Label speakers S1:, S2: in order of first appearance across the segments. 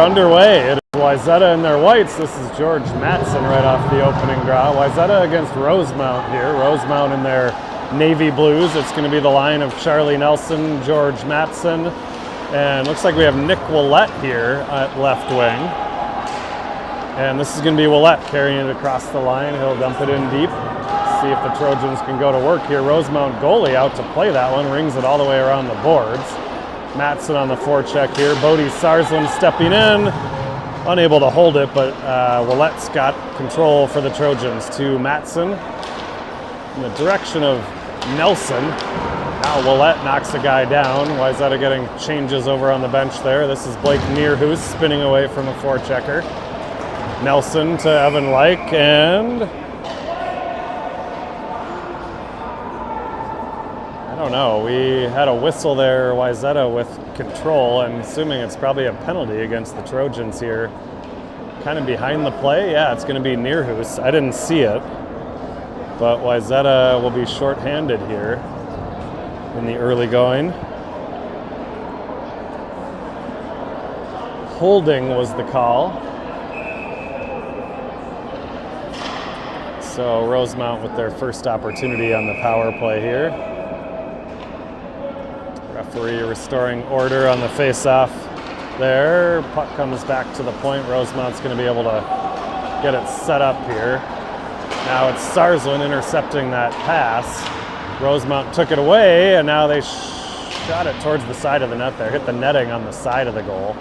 S1: underway. It is Wayzata in their whites. This is George Mattson right off the opening draw. Wayzata against Rosemount here. Rosemount in their navy blues. It's going to be the line of Charlie Nelson, George Mattson, and looks like we have Nick Willett here at left wing. And this is going to be Willett carrying it across the line. He'll dump it in deep. See if the Trojans can go to work here. Rosemount goalie out to play that one. Rings it all the way around the boards. Mattson on the forecheck here. Bodie Sarsland stepping in. Unable to hold it, but Willett's got control for the Trojans to Mattson. In the direction of Nelson. Now Willett knocks a guy down. Wayzata getting changes over on the bench there. This is Blake Nearhoos spinning away from a forechecker. Nelson to Evan Like, and I don't know, we had a whistle there, Wayzata with control. I'm assuming it's probably a penalty against the Trojans here. Kind of behind the play. Yeah, it's going to be Nearhoos. I didn't see it, but Wayzata will be shorthanded here in the early going. Holding was the call. So Rosemount with their first opportunity on the power play here. Referee restoring order on the face-off there. Puck comes back to the point. Rosemount's going to be able to get it set up here. Now it's Sarsland intercepting that pass. Rosemount took it away, and now they shot it towards the side of the net there. Hit the netting on the side of the goal.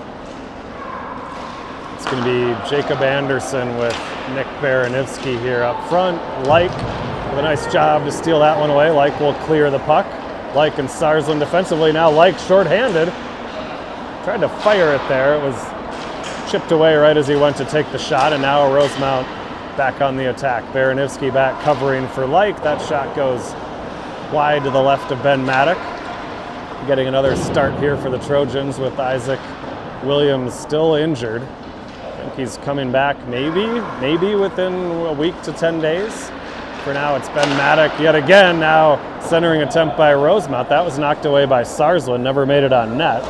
S1: It's going to be Jacob Anderson with Nick Baranivsky here up front. Like with a nice job to steal that one away. Like will clear the puck. Like and Sarsland defensively. Now Like shorthanded. Tried to fire it there. It was chipped away right as he went to take the shot, and now Rosemount back on the attack. Baranivsky back covering for Like. That shot goes wide to the left of Ben Maddock. Getting another start here for the Trojans with Isaac Williams still injured. I think he's coming back maybe within a week to 10 days. For now, it's Ben Maddock yet again. Now, centering attempt by Rosemount. That was knocked away by Sarsland, never made it on net.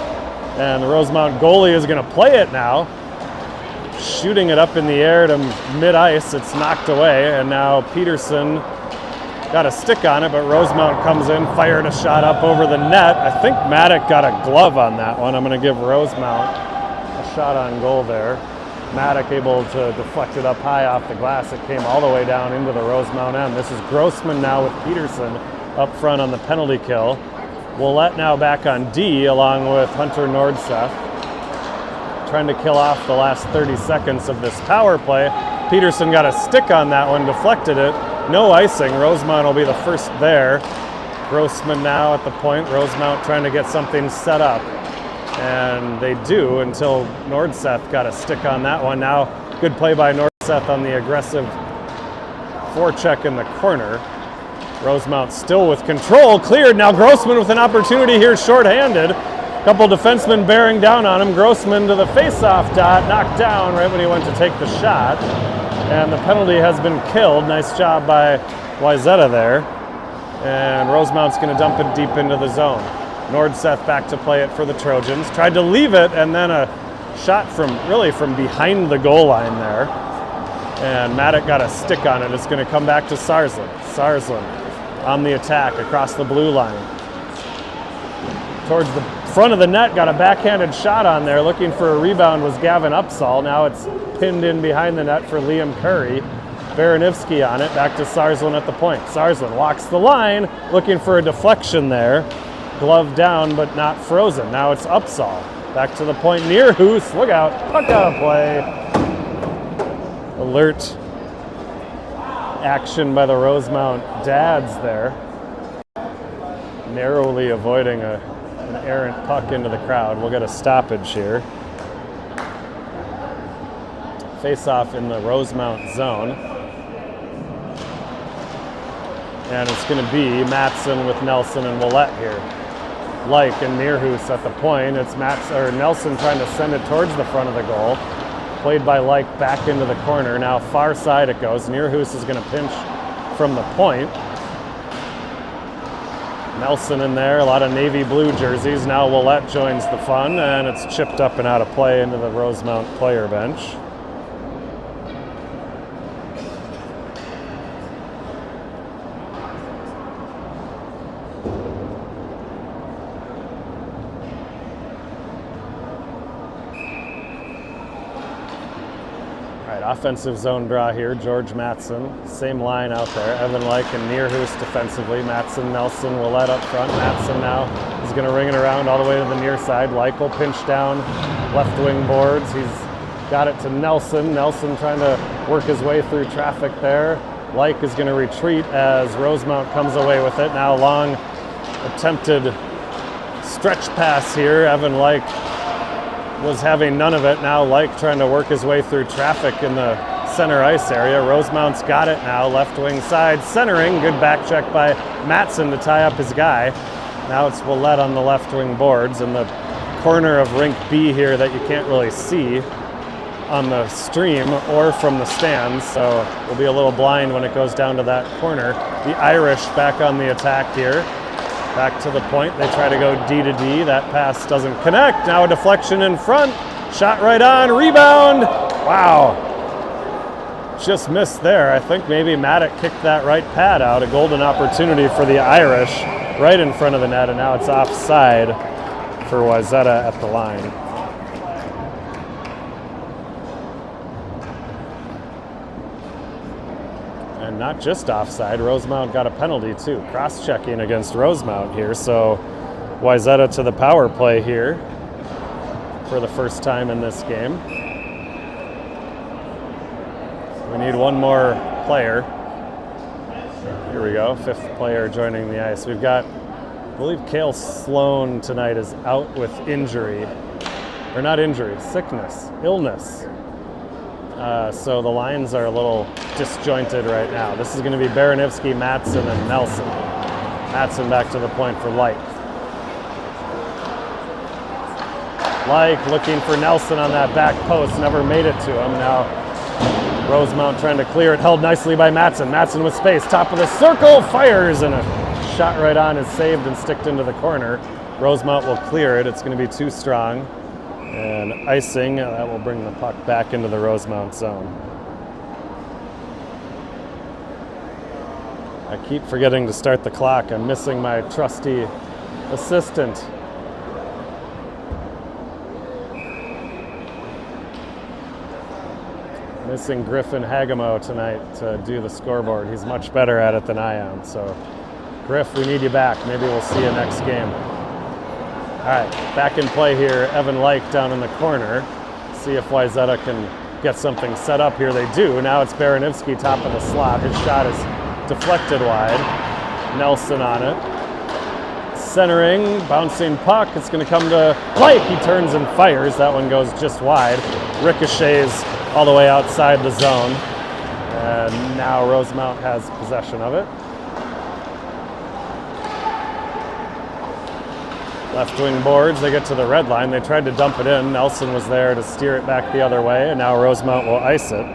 S1: And the Rosemount goalie is going to play it now. Shooting it up in the air to mid-ice. It's knocked away, and now Peterson got a stick on it, but Rosemount comes in, fired a shot up over the net. I think Maddock got a glove on that one. I'm going to give Rosemount a shot on goal there. Maddock able to deflect it up high off the glass. It came all the way down into the Rosemount end. This is Grossman now with Peterson up front on the penalty kill. Willett now back on D along with Hunter Nordseth. Trying to kill off the last 30 seconds of this power play. Peterson got a stick on that one, deflected it. No icing. Rosemount will be the first there. Grossman now at the point. Rosemount trying to get something set up. And they do until Nordseth got a stick on that one. Now, good play by Nordseth on the aggressive forecheck in the corner. Rosemount still with control. Cleared. Now Grossman with an opportunity here, shorthanded. Couple defensemen bearing down on him. Grossman to the face-off dot, knocked down right when he went to take the shot. And the penalty has been killed. Nice job by Wayzata there. And Rosemount's going to dump it deep into the zone. Nordseth back to play it for the Trojans. Tried to leave it, and then a shot from behind the goal line there. And Maddock got a stick on it. It's going to come back to Sarsland. Sarsland on the attack across the blue line. Towards the front of the net, got a backhanded shot on there. Looking for a rebound was Gavin Upsall. Now it's pinned in behind the net for Liam Curry. Baranivsky on it. Back to Sarsland at the point. Sarsland walks the line, looking for a deflection there. Glove down, but not frozen. Now it's Upsall. Back to the point near Hoos. Look out. Puck out of play. Alert action by the Rosemount dads there. Narrowly avoiding an errant puck into the crowd. We'll get a stoppage here. Face-off in the Rosemount zone. And it's going to be Mattson with Nelson and Willett here. Like and Nearhoos at the point. It's Nelson trying to send it towards the front of the goal. Played by Like back into the corner. Now far side it goes. Nearhoos is going to pinch from the point. Nelson in there, a lot of navy blue jerseys. Now Willette joins the fun, and it's chipped up and out of play into the Rosemount player bench. Offensive zone draw here, George Matson, same line out there. Evan Lyke and Nearhoos defensively. Matson, Nelson, Willette up front. Matson now is going to ring it around all the way to the near side. Lyke will pinch down left wing boards. He's got it to Nelson. Nelson trying to work his way through traffic there. Lyke is going to retreat as Rosemount comes away with it. Now long attempted stretch pass here. Evan Lyke was having none of it. Now Lyke trying to work his way through traffic in the center ice area. Rosemount's got it now, left wing side, centering. Good back check by Matson to tie up his guy. Now it's Willette on the left wing boards in the corner of rink B here that you can't really see on the stream or from the stands, so we'll be a little blind when it goes down to that corner. The Irish back on the attack here. Back to the point, they try to go D to D. That pass doesn't connect. Now a deflection in front. Shot right on, rebound. Wow. Just missed there. I think maybe Maddock kicked that right pad out. A golden opportunity for the Irish right in front of the net, and now it's offside for Wayzata at the line. And not just offside, Rosemount got a penalty too. Cross-checking against Rosemount here, so Wayzata to the power play here for the first time in this game. We need one more player. Here we go, fifth player joining the ice. We've got, I believe Cale Sloan tonight is out with injury. Or not injury, sickness, illness. So the lines are a little disjointed right now. This is going to be Baranivsky, Matson, and Nelson. Matson back to the point for Lyke. Lyke looking for Nelson on that back post, never made it to him. Now Rosemount trying to clear it, held nicely by Matson. Matson with space, top of the circle, fires, and a shot right on is saved and sticked into the corner. Rosemount will clear it. It's going to be too strong. And icing, that will bring the puck back into the Rosemount zone. I keep forgetting to start the clock. I'm missing my trusty assistant. Missing Griffin Hagamo tonight to do the scoreboard. He's much better at it than I am. So, Griff, we need you back. Maybe we'll see you next game. All right, back in play here. Evan Lyke down in the corner. See if Wayzata can get something set up here. They do. Now it's Baranivsky top of the slot. His shot is deflected wide. Nelson on it. Centering, bouncing puck. It's going to come to Lyke. He turns and fires. That one goes just wide. Ricochets all the way outside the zone. And now Rosemount has possession of it. Left wing boards, they get to the red line. They tried to dump it in. Nelson was there to steer it back the other way, and now Rosemount will ice it.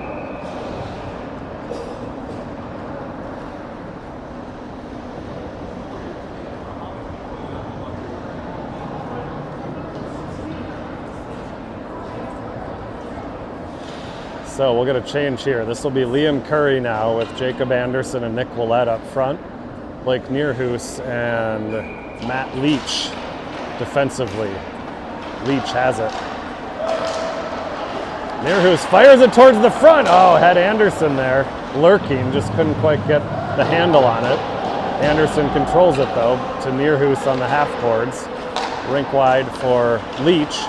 S1: So we'll get a change here. This will be Liam Curry now with Jacob Anderson and Nick Willette up front. Blake Nearhoos and Matt Leach defensively. Leach has it. Nearhoos fires it towards the front. Oh, had Anderson there lurking, just couldn't quite get the handle on it. Anderson controls it though to Nearhoos on the half boards. Rink wide for Leach.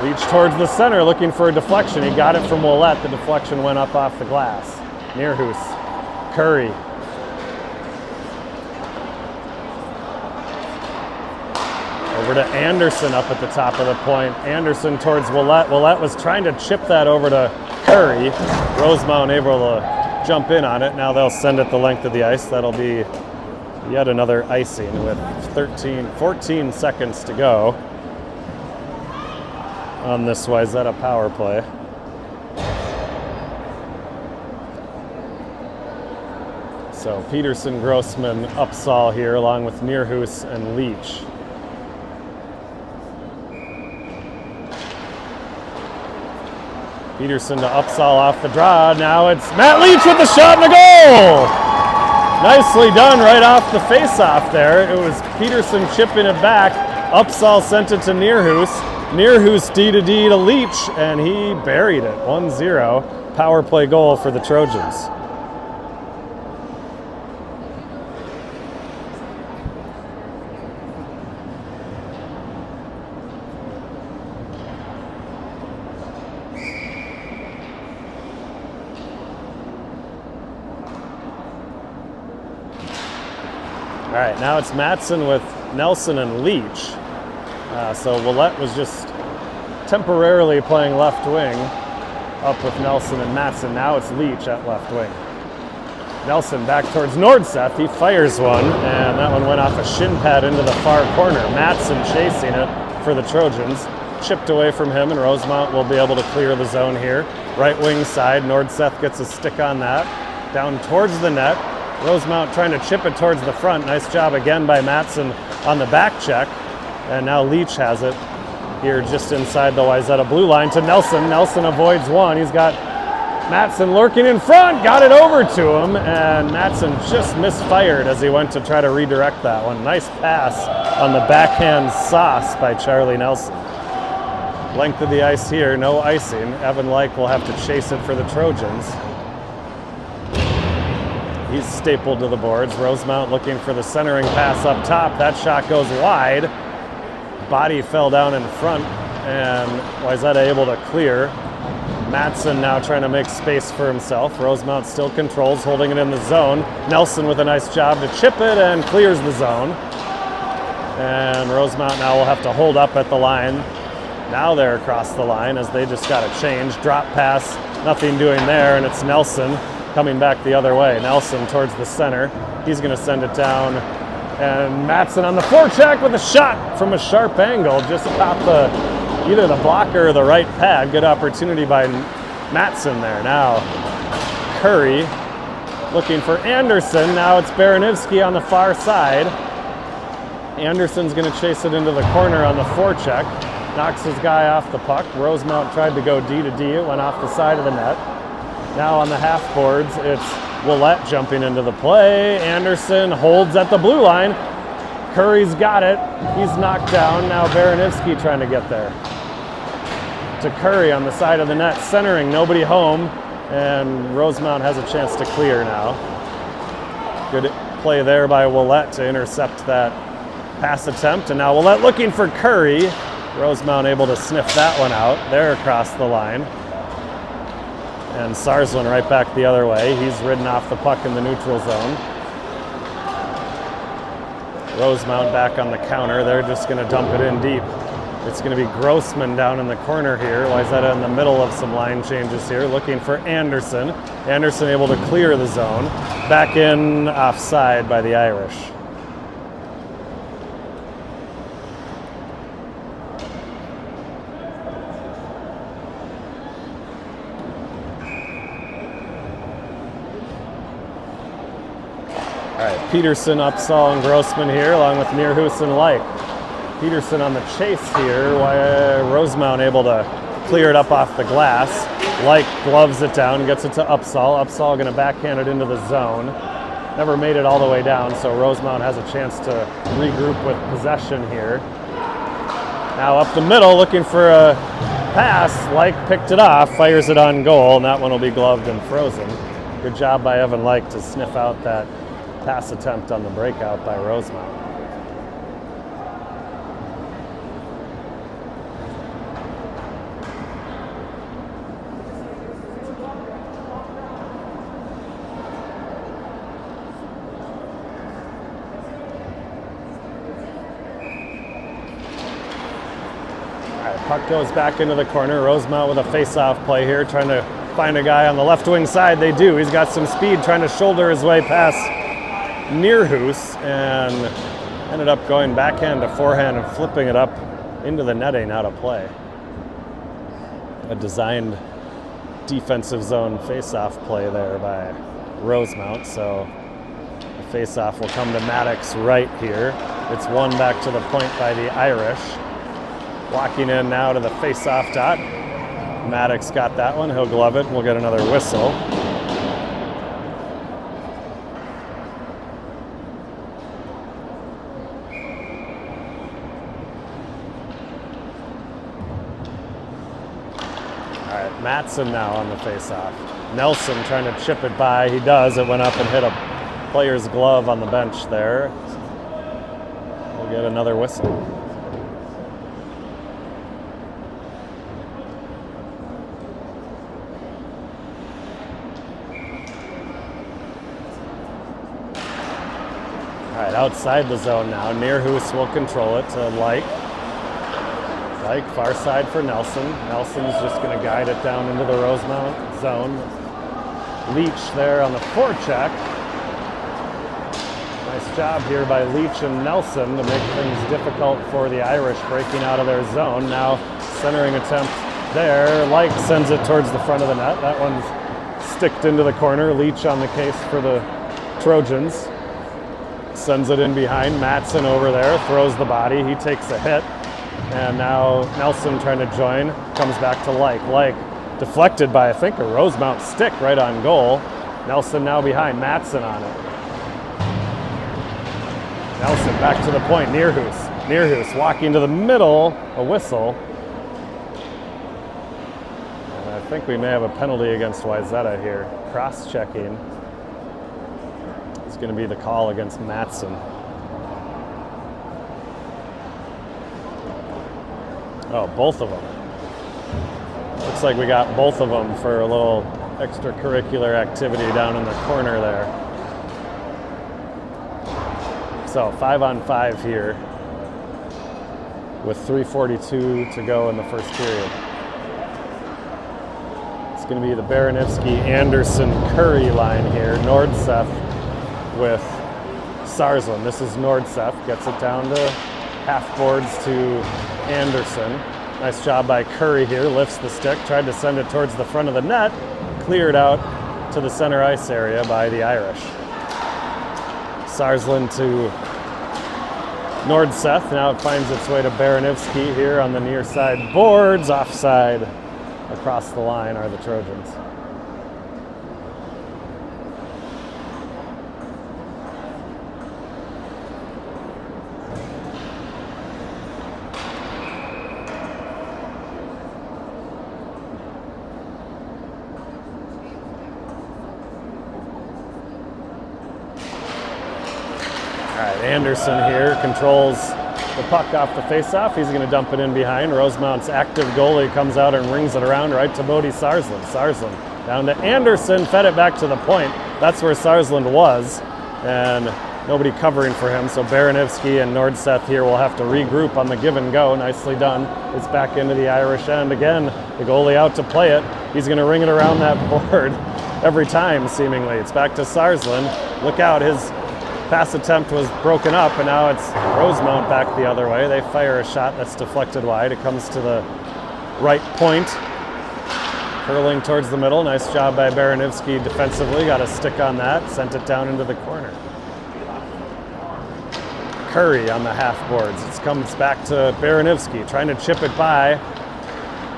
S1: Leach towards the center looking for a deflection. He got it from Willette. The deflection went up off the glass. Nearhoos. Curry. Over to Anderson up at the top of the point. Anderson towards Willette. Willette was trying to chip that over to Curry. Rosemount able to jump in on it. Now they'll send it the length of the ice. That'll be yet another icing with 14 seconds to go on this Wayzata power play. – So Peterson, Grossman, Upsall here, along with Nierhuis and Leach. Peterson to Upsall off the draw. Now it's Matt Leach with the shot and the goal! Nicely done right off the face-off there. It was Peterson chipping it back. Upsall sent it to Nierhuis. Nierhuis D to Leach, and he buried it. 1-0. Power play goal for the Trojans. All right, now it's Matson with Nelson and Leach. So Willett was just temporarily playing left wing up with Nelson and Matson. Now it's Leach at left wing. Nelson back towards Nordseth. He fires one, and that one went off a shin pad into the far corner. Matson chasing it for the Trojans. Chipped away from him, and Rosemount will be able to clear the zone here. Right wing side, Nordseth gets a stick on that. Down towards the net. Rosemount trying to chip it towards the front. Nice job again by Matson on the back check. And now Leach has it here just inside the Wayzata blue line to Nelson. Nelson avoids one. He's got Matson lurking in front. Got it over to him. And Matson just misfired as he went to try to redirect that one. Nice pass on the backhand sauce by Charlie Nelson. Length of the ice here. No icing. Evan Lyke will have to chase it for the Trojans. He's stapled to the boards. Rosemount looking for the centering pass up top. That shot goes wide. Body fell down in front, and Wayzata able to clear. Matson now trying to make space for himself. Rosemount still controls, holding it in the zone. Nelson with a nice job to chip it and clears the zone. And Rosemount now will have to hold up at the line. Now they're across the line as they just got a change. Drop pass, nothing doing there, and it's Nelson coming back the other way. Nelson towards the center. He's going to send it down. And Matson on the forecheck with a shot from a sharp angle. Just caught either the blocker or the right pad. Good opportunity by Matson there. Now Curry looking for Anderson. Now it's Baranivsky on the far side. Anderson's going to chase it into the corner on the forecheck. Knocks his guy off the puck. Rosemount tried to go D to D. It went off the side of the net. Now on the half boards, it's Willett jumping into the play. Anderson holds at the blue line. Curry's got it. He's knocked down. Now Baranivsky trying to get there. To Curry on the side of the net, centering, nobody home. And Rosemount has a chance to clear now. Good play there by Willett to intercept that pass attempt. And now Willett looking for Curry. Rosemount able to sniff that one out. They're across the line. And Sarsland right back the other way. He's ridden off the puck in the neutral zone. Rosemount back on the counter. They're just going to dump it in deep. It's going to be Grossman down in the corner here. Wayzata in the middle of some line changes here, looking for Anderson. Anderson able to clear the zone. Back in offside by the Irish. All right, Peterson, Upsall, and Grossman here, along with Nierhuis and Lyke. Peterson on the chase here, Rosemount able to clear it up off the glass. Lyke gloves it down, gets it to Upsall. Upsall going to backhand it into the zone. Never made it all the way down, so Rosemount has a chance to regroup with possession here. Now up the middle, looking for a pass. Lyke picked it off, fires it on goal, and that one will be gloved and frozen. Good job by Evan Lyke to sniff out that pass attempt on the breakout by Rosemount. All right, puck goes back into the corner. Rosemount with a face-off play here, trying to find a guy on the left wing side. They do. He's got some speed, trying to shoulder his way past Nierhuis, and ended up going backhand to forehand and flipping it up into the netting out of play. A designed defensive zone face-off play there by Rosemount, so Face-off will come to Maddox right here. It's won back to the point by the Irish. Walking in now to the face-off dot. Maddox got that one. He'll glove it. We'll get another whistle. All right, Matson now on the face-off. Nelson trying to chip it by. He does. It went up and hit a player's glove on the bench there. We'll get another whistle. All right, outside the zone now. Nearhoos will control it to Like. Like, far side for Nelson. Nelson's just going to guide it down into the Rosemount zone. Leach there on the forecheck. Nice job here by Leach and Nelson to make things difficult for the Irish breaking out of their zone. Now, centering attempt there. Like sends it towards the front of the net. That one's sticked into the corner. Leach on the case for the Trojans. Sends it in behind. Matson over there throws the body. He takes a hit. And now Nelson trying to join. Comes back to Like. Like deflected by, I think, a Rosemount stick right on goal. Nelson now behind. Matson on it. Nelson back to the point. Nearhoos. Nearhoos walking to the middle. A whistle. And I think we may have a penalty against Wayzata here. Cross-checking. It's going to be the call against Matson. Oh, both of them. Looks like we got both of them for a little extracurricular activity down in the corner there. So 5-on-5 here with 3:42 to go in the first period. It's going to be the Baranivski-Anderson-Curry line here. Nordseth with Sarsland. This is Nordseth. Gets it down to half boards to Anderson. Nice job by Curry here. Lifts the stick. Tried to send it towards the front of the net. Cleared out to the center ice area by the Irish. Sarsland to Nordseth. Now it finds its way to Baranivski here on the near side boards. Offside across the line are the Trojans. Anderson here controls the puck off the faceoff. He's going to dump it in behind. Rosemount's active goalie comes out and rings it around right to Bodie Sarsland. Sarsland down to Anderson, fed it back to the point. That's where Sarsland was, and nobody covering for him. So Baranivski and Nordseth here will have to regroup on the give and go. Nicely done. It's back into the Irish end again. The goalie out to play it. He's going to ring it around that board every time, seemingly. It's back to Sarsland. Look out, his pass attempt was broken up, and now it's Rosemount back the other way. They fire a shot that's deflected wide. It comes to the right point. Curling towards the middle. Nice job by Baranivski defensively. Got a stick on that. Sent it down into the corner. Curry on the half boards. It comes back to Baranivski, trying to chip it by.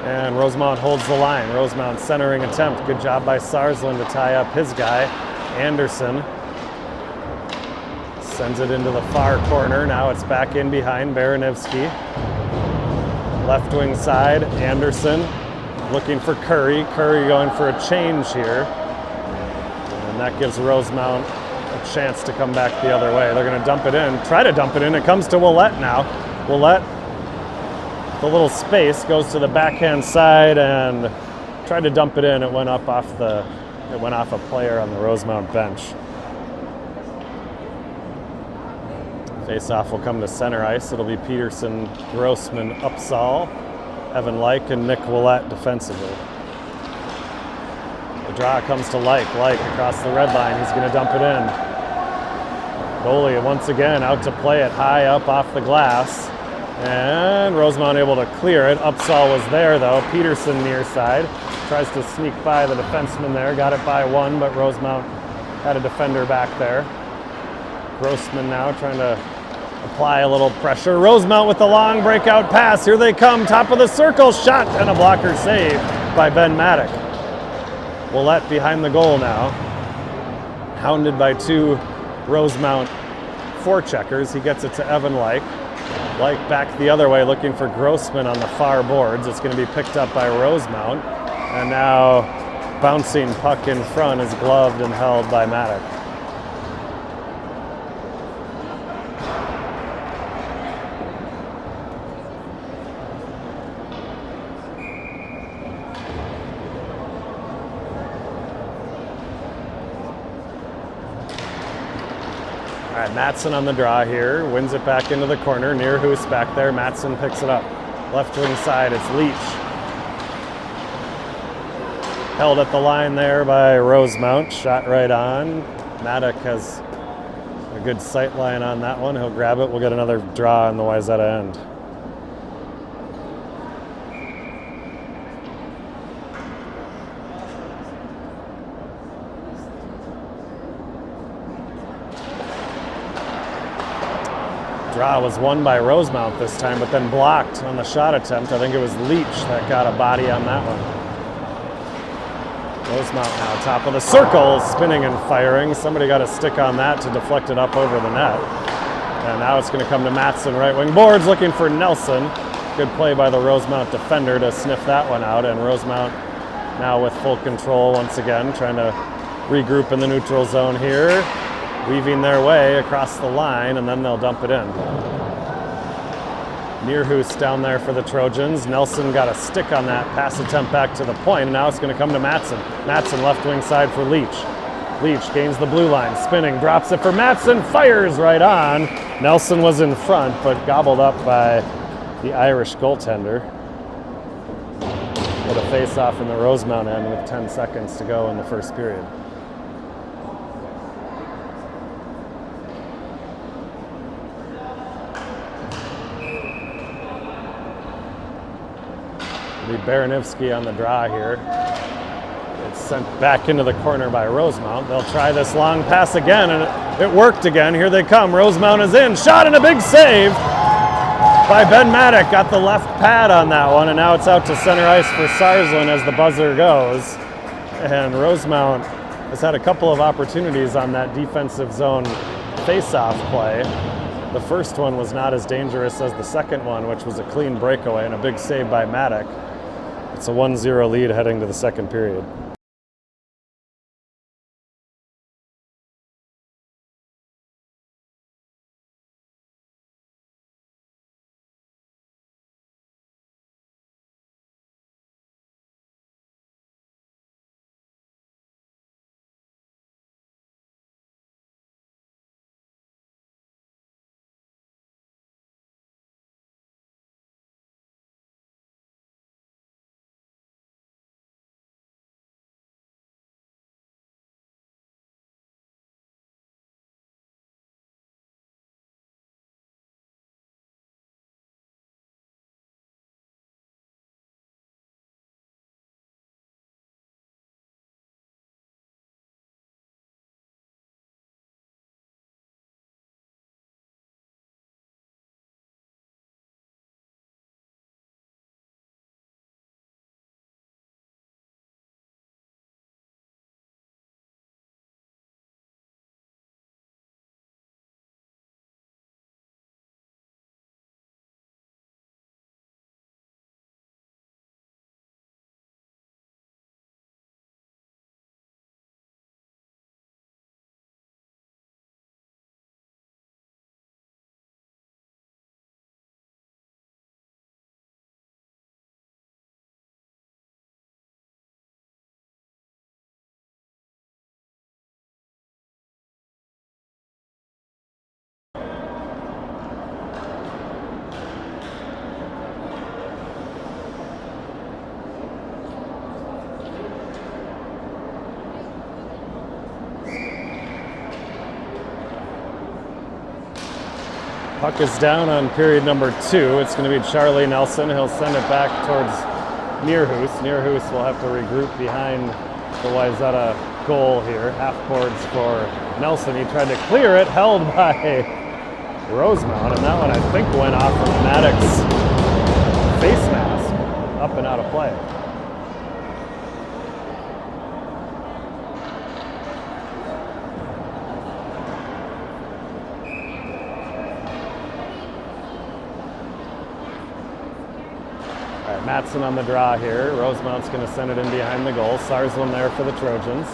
S1: And Rosemount holds the line. Rosemount centering attempt. Good job by Sarsland to tie up his guy. Anderson sends it into the far corner. Now it's back in behind Baranivski. Left wing side, Anderson looking for Curry. Curry going for a change here. And that gives Rosemount a chance to come back the other way. They're going to dump it in. Try to dump it in. It comes to Willett now. Willett, the little space, goes to the backhand side and tried to dump it in. It went off a player on the Rosemount bench. Face-off will come to center ice. It'll be Peterson, Grossman, Upsall, Evan Like, and Nick Willett defensively. The draw comes to Like. Like across the red line. He's going to dump it in. Goalie once again out to play it high up off the glass. And Rosemount able to clear it. Upsall was there, though. Peterson near side. Tries to sneak by the defenseman there. Got it by one, but Rosemount had a defender back there. Grossman now trying to apply a little pressure. Rosemount with the long breakout pass. Here they come, top of the circle, shot, and a blocker save by Ben Maddock. Willett behind the goal now, hounded by two Rosemount forecheckers. He gets it to Evan Like. Like back the other way, looking for Grossman on the far boards. It's going to be picked up by Rosemount, and now bouncing puck in front is gloved and held by Maddock. All right, Matson on the draw here, wins it back into the corner, near Hoos back there. Matson picks it up. Left wing side, it's Leach. Held at the line there by Rosemount, shot right on. Maddock has a good sight line on that one. He'll grab it. We'll get another draw on the Wayzata end. Draw was won by Rosemount this time, but then blocked on the shot attempt. I think it was Leach that got a body on that one. Rosemount now top of the circle, spinning and firing. Somebody got a stick on that to deflect it up over the net. And now it's going to come to Matson, right wing boards, looking for Nelson. Good play by the Rosemount defender to sniff that one out. And Rosemount now with full control once again, trying to regroup in the neutral zone here. Weaving their way across the line, and then they'll dump it in. Nearhoos down there for the Trojans. Nelson got a stick on that pass attempt back to the point, and now it's going to come to Matson. Matson left wing side for Leach. Leach gains the blue line, spinning, drops it for Matson, fires right on. Nelson was in front, but gobbled up by the Irish goaltender. With a face-off in the Rosemount end with 10 seconds to go in the first period. Baranivsky on the draw here. It's sent back into the corner by Rosemount. They'll try this long pass again, and it worked again. Here they come. Rosemount is in. Shot and a big save by Ben Maddock. Got the left pad on that one, and now it's out to center ice for Sarsland as the buzzer goes. And Rosemount has had a couple of opportunities on that defensive zone face-off play. The first one was not as dangerous as the second one, which was a clean breakaway and a big save by Maddock. It's a 1-0 lead heading to the second period. Puck is down on period number 2. It's going to be Charlie Nelson. He'll send it back towards Nearhoos. Nearhoos will have to regroup behind the Wayzata goal here. Half boards for Nelson. He tried to clear it, held by Rosemount, and that one I think went off of Maddox's face mask, up and out of play. Matson on the draw here. Rosemount's going to send it in behind the goal. Sarsland there for the Trojans.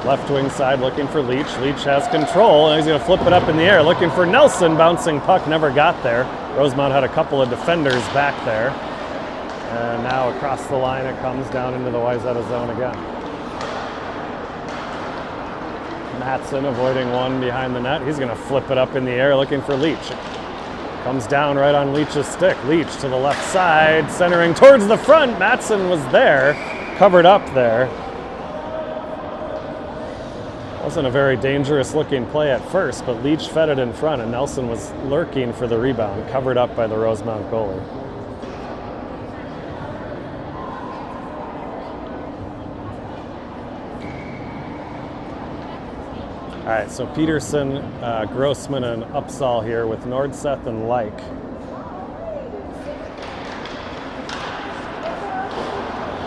S1: Left wing side looking for Leach. Leach has control, and he's going to flip it up in the air. Looking for Nelson. Bouncing puck, never got there. Rosemount had a couple of defenders back there. And now across the line it comes down into the Wayzata zone again. Matson avoiding one behind the net. He's going to flip it up in the air looking for Leach. Comes down right on Leach's stick. Leach to the left side, centering towards the front. Matson was there, covered up there. Wasn't a very dangerous looking play at first, but Leach fed it in front, and Nelson was lurking for the rebound, covered up by the Rosemount goalie. All right, so Peterson, Grossman, and Upsall here with Nordseth and Like.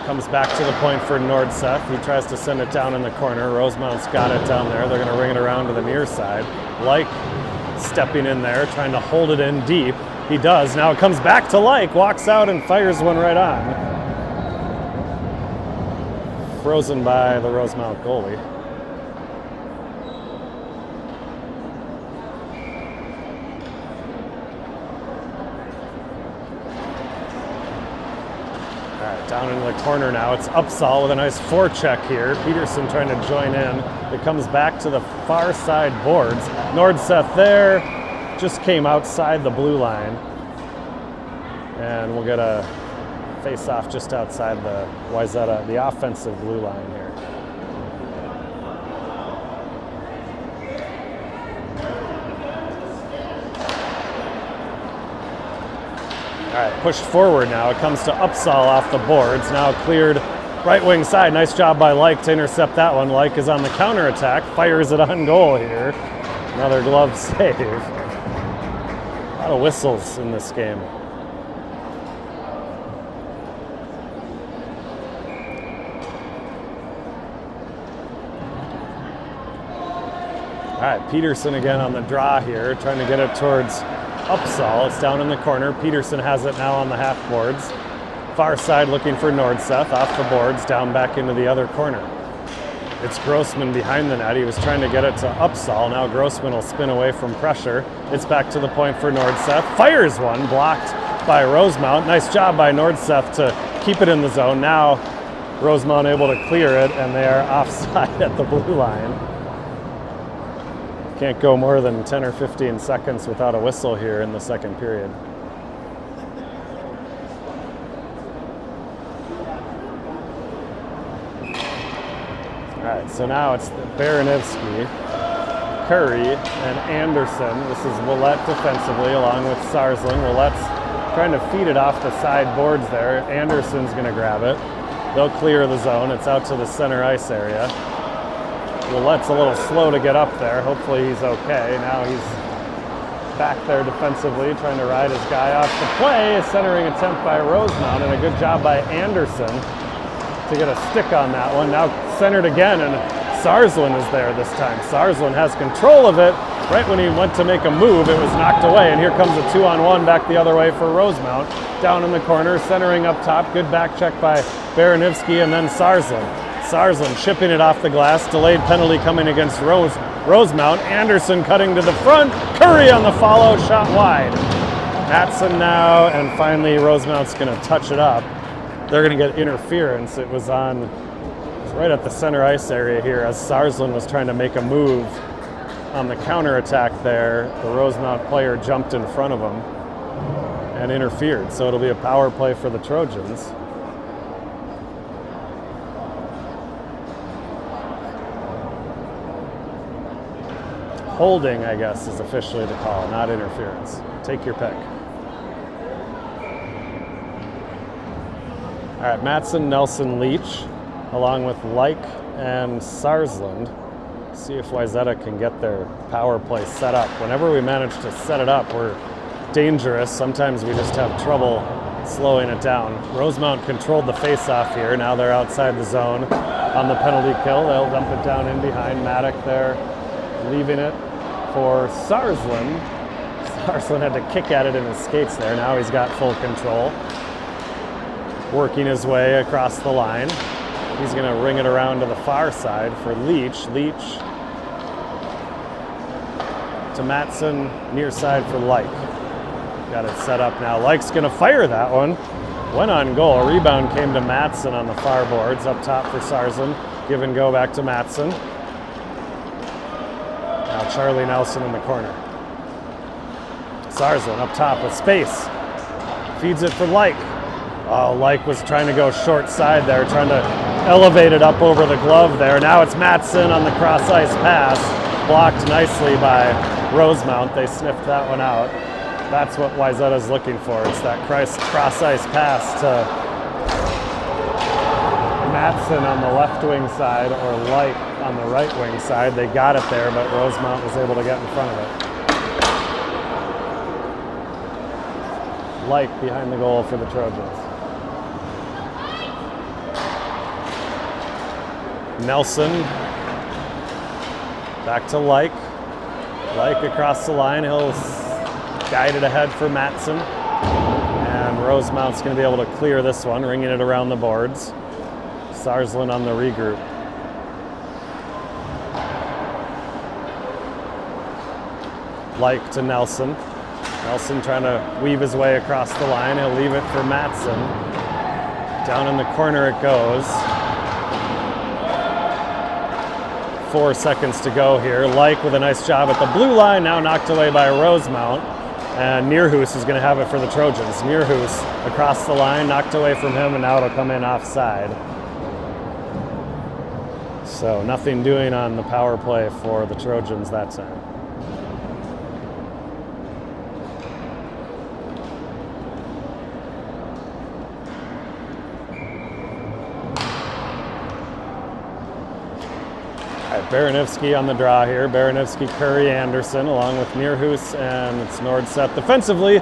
S1: Comes back to the point for Nordseth. He tries to send it down in the corner. Rosemount's got it down there. They're going to ring it around to the near side. Like stepping in there, trying to hold it in deep. He does. Now it comes back to Like, walks out and fires one right on. Frozen by the Rosemount goalie. Down into the corner now. It's Upsall with a nice forecheck here. Peterson trying to join in. It comes back to the far side boards. Nordseth there. Just came outside the blue line. And we'll get a face-off just outside the Wayzata, the offensive blue line here. All right, pushed forward now. It comes to Upsall off the boards. Now cleared right wing side. Nice job by Like to intercept that one. Like is on the counterattack. Fires it on goal here. Another glove save. A lot of whistles in this game. All right, Peterson again on the draw here, trying to get it towards Upsall. It's down in the corner. Peterson has it now on the half boards. Far side looking for Nordseth. Off the boards, down back into the other corner. It's Grossman behind the net. He was trying to get it to Upsall. Now Grossman will spin away from pressure. It's back to the point for Nordseth. Fires one, blocked by Rosemount. Nice job by Nordseth to keep it in the zone. Now Rosemount able to clear it, and they are offside at the blue line. Can't go more than 10 or 15 seconds without a whistle here in the second period. All right, so now it's Baranivsky, Curry, and Anderson. This is Willett defensively along with Sarsland. Willett's trying to feed it off the side boards there. Anderson's going to grab it. They'll clear the zone. It's out to the center ice area. Willett's a little slow to get up there. Hopefully he's okay. Now he's back there defensively, trying to ride his guy off the play. A centering attempt by Rosemount, and a good job by Anderson to get a stick on that one. Now centered again, and Sarsland is there this time. Sarsland has control of it. Right when he went to make a move, it was knocked away, and here comes a 2-on-1 back the other way for Rosemount. Down in the corner, centering up top. Good back check by Baranivsky, and then Sarsland. Sarsland chipping it off the glass. Delayed penalty coming against Rosemount. Anderson cutting to the front. Curry on the follow, shot wide. Matson now, and finally Rosemount's going to touch it up. They're going to get interference. It was right at the center ice area here as Sarsland was trying to make a move on the counterattack there. The Rosemount player jumped in front of him and interfered. So it'll be a power play for the Trojans. Holding, I guess, is officially the call, not interference. Take your pick. All right, Matson, Nelson, Leach. along with Like and Sarsland. See if Wayzata can get their power play set up. Whenever we manage to set it up, we're dangerous. Sometimes we just have trouble slowing it down. Rosemount controlled the face-off here. Now they're outside the zone on the penalty kill. They'll dump it down in behind. Maddock there, leaving it for Sarsland. Sarsland had to kick at it in his skates there. Now he's got full control. Working his way across the line. He's going to ring it around to the far side for Leach. Leach to Matson, near side for Like. Got it set up now. Like's going to fire that one. Went on goal. A rebound came to Matson on the far boards. Up top for Sarsland. Give and go back to Matson. Now Charlie Nelson in the corner. Sarsland up top with space. Feeds it for Like. Oh, Like was trying to go short side there, trying to elevate it up over the glove there. Now it's Matson on the cross ice pass. Blocked nicely by Rosemount. They sniffed that one out. That's what Wayzata's looking for. It's that cross ice pass to Matson on the left wing side or Like on the right wing side. They got it there, but Rosemount was able to get in front of it. Like behind the goal for the Trojans. Nelson back to Like. Like across the line. He'll guide it ahead for Matson. And Rosemount's going to be able to clear this one, ringing it around the boards. Sarsland on the regroup. Like to Nelson. Nelson trying to weave his way across the line. He'll leave it for Matson. Down in the corner it goes. 4 seconds to go here. Like with a nice job at the blue line, now knocked away by Rosemount. And Neerhoos is going to have it for the Trojans. Neerhoos across the line, knocked away from him, and now it'll come in offside. So nothing doing on the power play for the Trojans that time. Baranivsky on the draw here. Baranivsky, Curry, Anderson, along with Neerhoos, and it's Nordset. Defensively,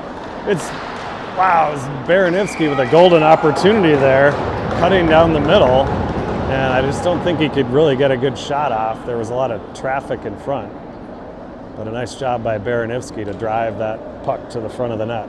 S1: it's Baranivsky with a golden opportunity there, cutting down the middle, and I just don't think he could really get a good shot off. There was a lot of traffic in front, but a nice job by Baranivsky to drive that puck to the front of the net.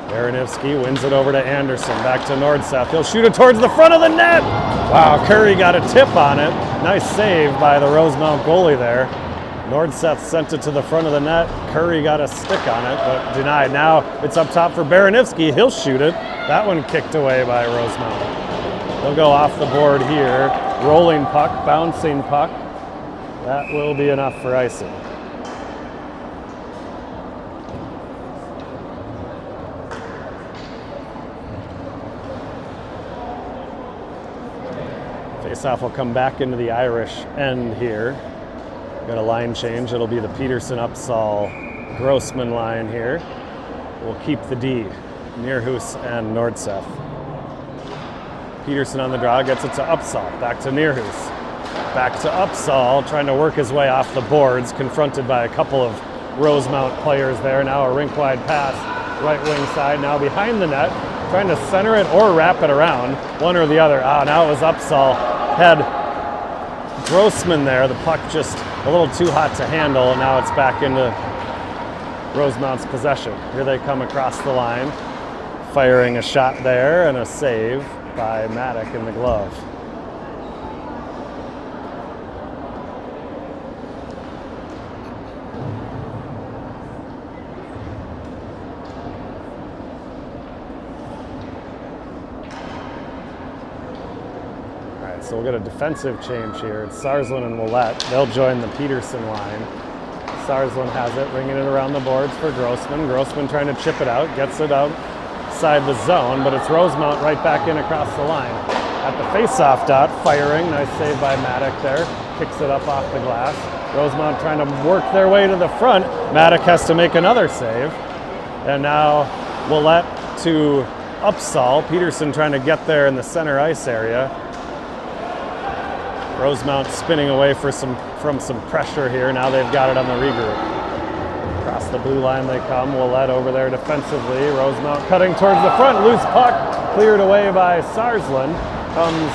S1: Baranivsky wins it over to Anderson, back to Nordseth. He'll shoot it towards the front of the net. Wow, Curry got a tip on it. Nice save by the Rosemount goalie there. Nordseth sent it to the front of the net. Curry got a stick on it, but denied. Now it's up top for Baranivsky. He'll shoot it. That one kicked away by Rosemount. He'll go off the board here. Rolling puck, bouncing puck. That will be enough for icing. Faceoff will come back into the Irish end here. Got a line change. It'll be the Peterson, Upsall, Grossman line here. We'll keep the D. Neerhoos and Nordseth. Peterson on the draw, gets it to Upsall. Back to Neerhoos. Back to Upsall, trying to work his way off the boards, confronted by a couple of Rosemount players there. Now a rink-wide pass, right wing side, now behind the net, trying to center it or wrap it around, one or the other. Now it was Upsall. Had Grossman there, the puck just a little too hot to handle, and now it's back into Rosemount's possession. Here they come across the line, firing a shot there and a save by Maddock in the glove. So we'll get a defensive change here. It's Sarsland and Willette. They'll join the Peterson line. Sarsland has it, ringing it around the boards for Grossman. Grossman trying to chip it out, gets it outside the zone, but it's Rosemount right back in across the line. At the face-off dot, firing. Nice save by Maddock there. Kicks it up off the glass. Rosemount trying to work their way to the front. Maddock has to make another save. And now Willett to Upsall. Peterson trying to get there in the center ice area. Rosemount spinning away from some pressure here. Now they've got it on the regroup. Across the blue line they come. Willett over there defensively. Rosemount cutting towards the front. Loose puck. Cleared away by Sarsland. Comes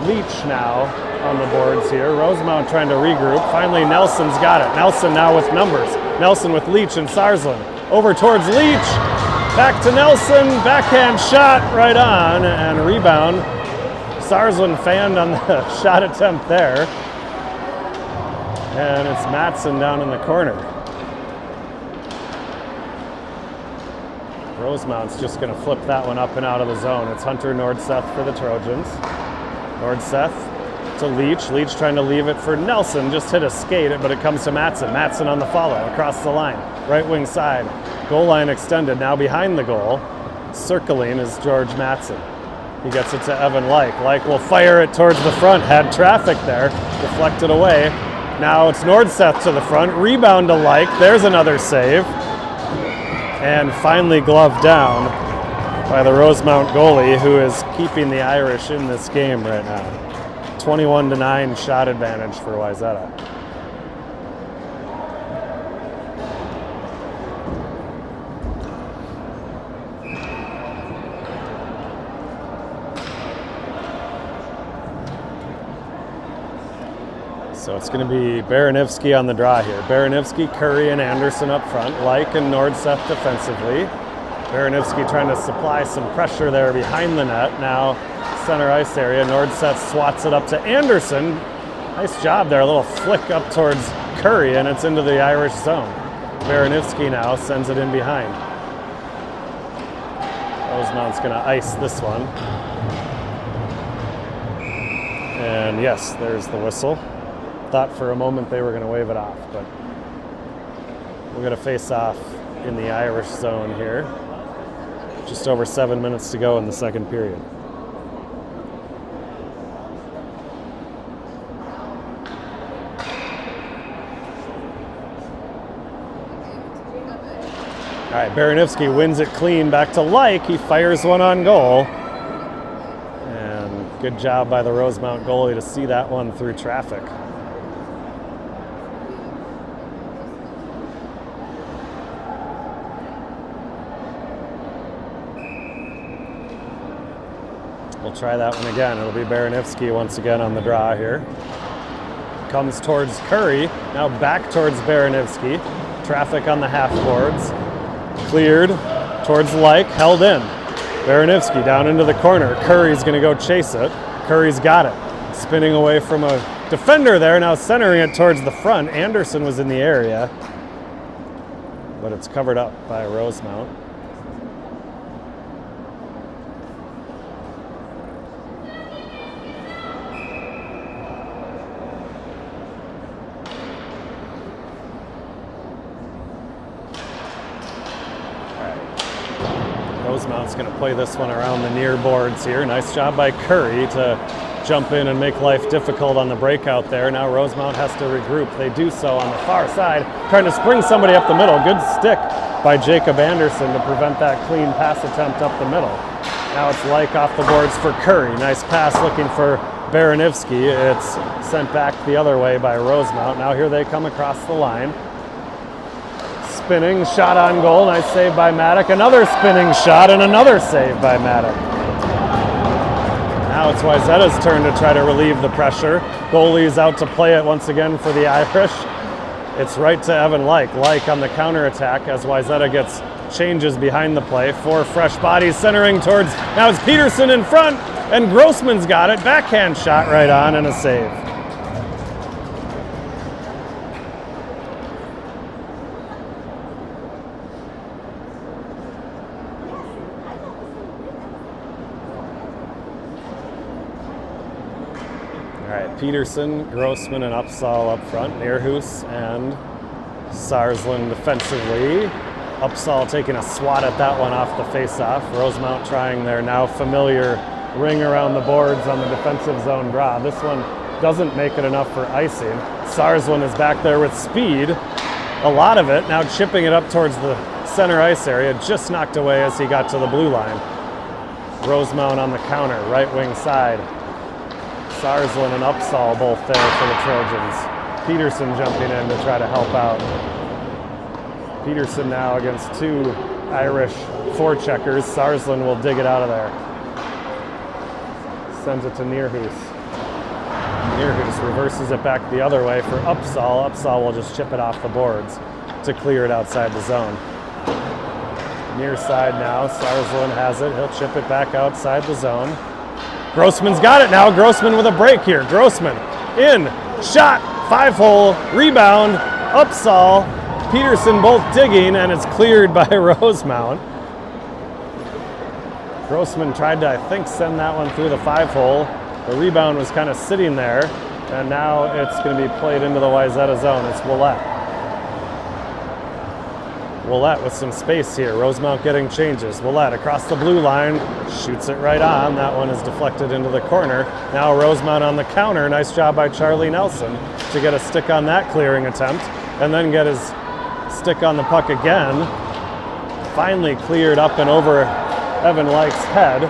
S1: Leach now on the boards here. Rosemount trying to regroup. Finally, Nelson's got it. Nelson now with numbers. Nelson with Leach and Sarsland. Over towards Leach. Back to Nelson. Backhand shot right on. And rebound. Sarsland fanned on the shot attempt there. And it's Matson down in the corner. Rosemount's just going to flip that one up and out of the zone. It's Hunter Nordseth for the Trojans. Nordseth to Leach. Leach trying to leave it for Nelson. Just hit a skate, but it comes to Matson. Matson on the follow across the line. Right wing side. Goal line extended. Now behind the goal. Circling is George Matson. He gets it to Evan Like. Like will fire it towards the front. Had traffic there. Deflected away. Now it's Nordseth to the front. Rebound to Like. There's another save. And finally gloved down by the Rosemount goalie, who is keeping the Irish in this game right now. 21-9 shot advantage for Wayzata. So it's going to be Baranivsky on the draw here. Baranivsky, Curry, and Anderson up front. Like and Nordseth defensively. Baranivsky trying to supply some pressure there behind the net. Now center ice area. Nordseth swats it up to Anderson. Nice job there. A little flick up towards Curry, and it's into the Irish zone. Baranivsky now sends it in behind. Rosemount's going to ice this one. And yes, there's the whistle. Thought for a moment they were going to wave it off, but we're going to face off in the Irish zone here. Just over 7 minutes to go in the second period. All right, Baranivsky wins it clean back to Like. He fires one on goal. And good job by the Rosemount goalie to see that one through traffic. We'll try that one again. It'll be Baranivsky once again on the draw here. Comes towards Curry, now back towards Baranivsky. Traffic on the half boards. Cleared towards Like, held in. Baranivsky down into the corner. Curry's going to go chase it. Curry's got it. Spinning away from a defender there, now centering it towards the front. Anderson was in the area, but it's covered up by Rosemount. Rosemount's going to play this one around the near boards here. Nice job by Curry to jump in and make life difficult on the breakout there. Now Rosemount has to regroup. They do so on the far side, trying to spring somebody up the middle. Good stick by Jacob Anderson to prevent that clean pass attempt up the middle. Now it's Like off the boards for Curry. Nice pass looking for Baranivsky. It's sent back the other way by Rosemount. Now here they come across the line. Spinning, shot on goal, nice save by Maddock. Another spinning shot and another save by Maddock. Now it's Wayzata's turn to try to relieve the pressure. Goalie's out to play it once again for the Irish. It's right to Evan Like. Like on the counterattack as Wayzata gets changes behind the play. 4 fresh bodies centering towards, now it's Peterson in front, and Grossman's got it. Backhand shot right on and a save. Peterson, Grossman, and Upsall up front. Neerhus and Sarsland defensively. Upsall taking a swat at that one off the face-off. Rosemount trying their now familiar ring around the boards on the defensive zone draw. This one doesn't make it enough for icing. Sarsland is back there with speed, a lot of it, now chipping it up towards the center ice area, just knocked away as he got to the blue line. Rosemount on the counter, right wing side. Sarsland and Upsall both there for the Trojans. Peterson jumping in to try to help out. Peterson now against two Irish forecheckers. Sarsland will dig it out of there. Sends it to Neerhus. Neerhus reverses it back the other way for Upsall. Upsall will just chip it off the boards to clear it outside the zone. Near side now, Sarsland has it. He'll chip it back outside the zone. Grossman's got it now. Grossman with a break here. Grossman in, shot, 5-hole, rebound, Upsall, Peterson both digging, and it's cleared by Rosemount. Grossman tried to, I think, send that one through the 5-hole. The rebound was kind of sitting there, and now it's going to be played into the Wayzata zone. It's Willett. Willett with some space here. Rosemount getting changes. Willett across the blue line, shoots it right on. That one is deflected into the corner. Now Rosemount on the counter. Nice job by Charlie Nelson to get a stick on that clearing attempt, and then get his stick on the puck again. Finally cleared up and over Evan Lyke's head.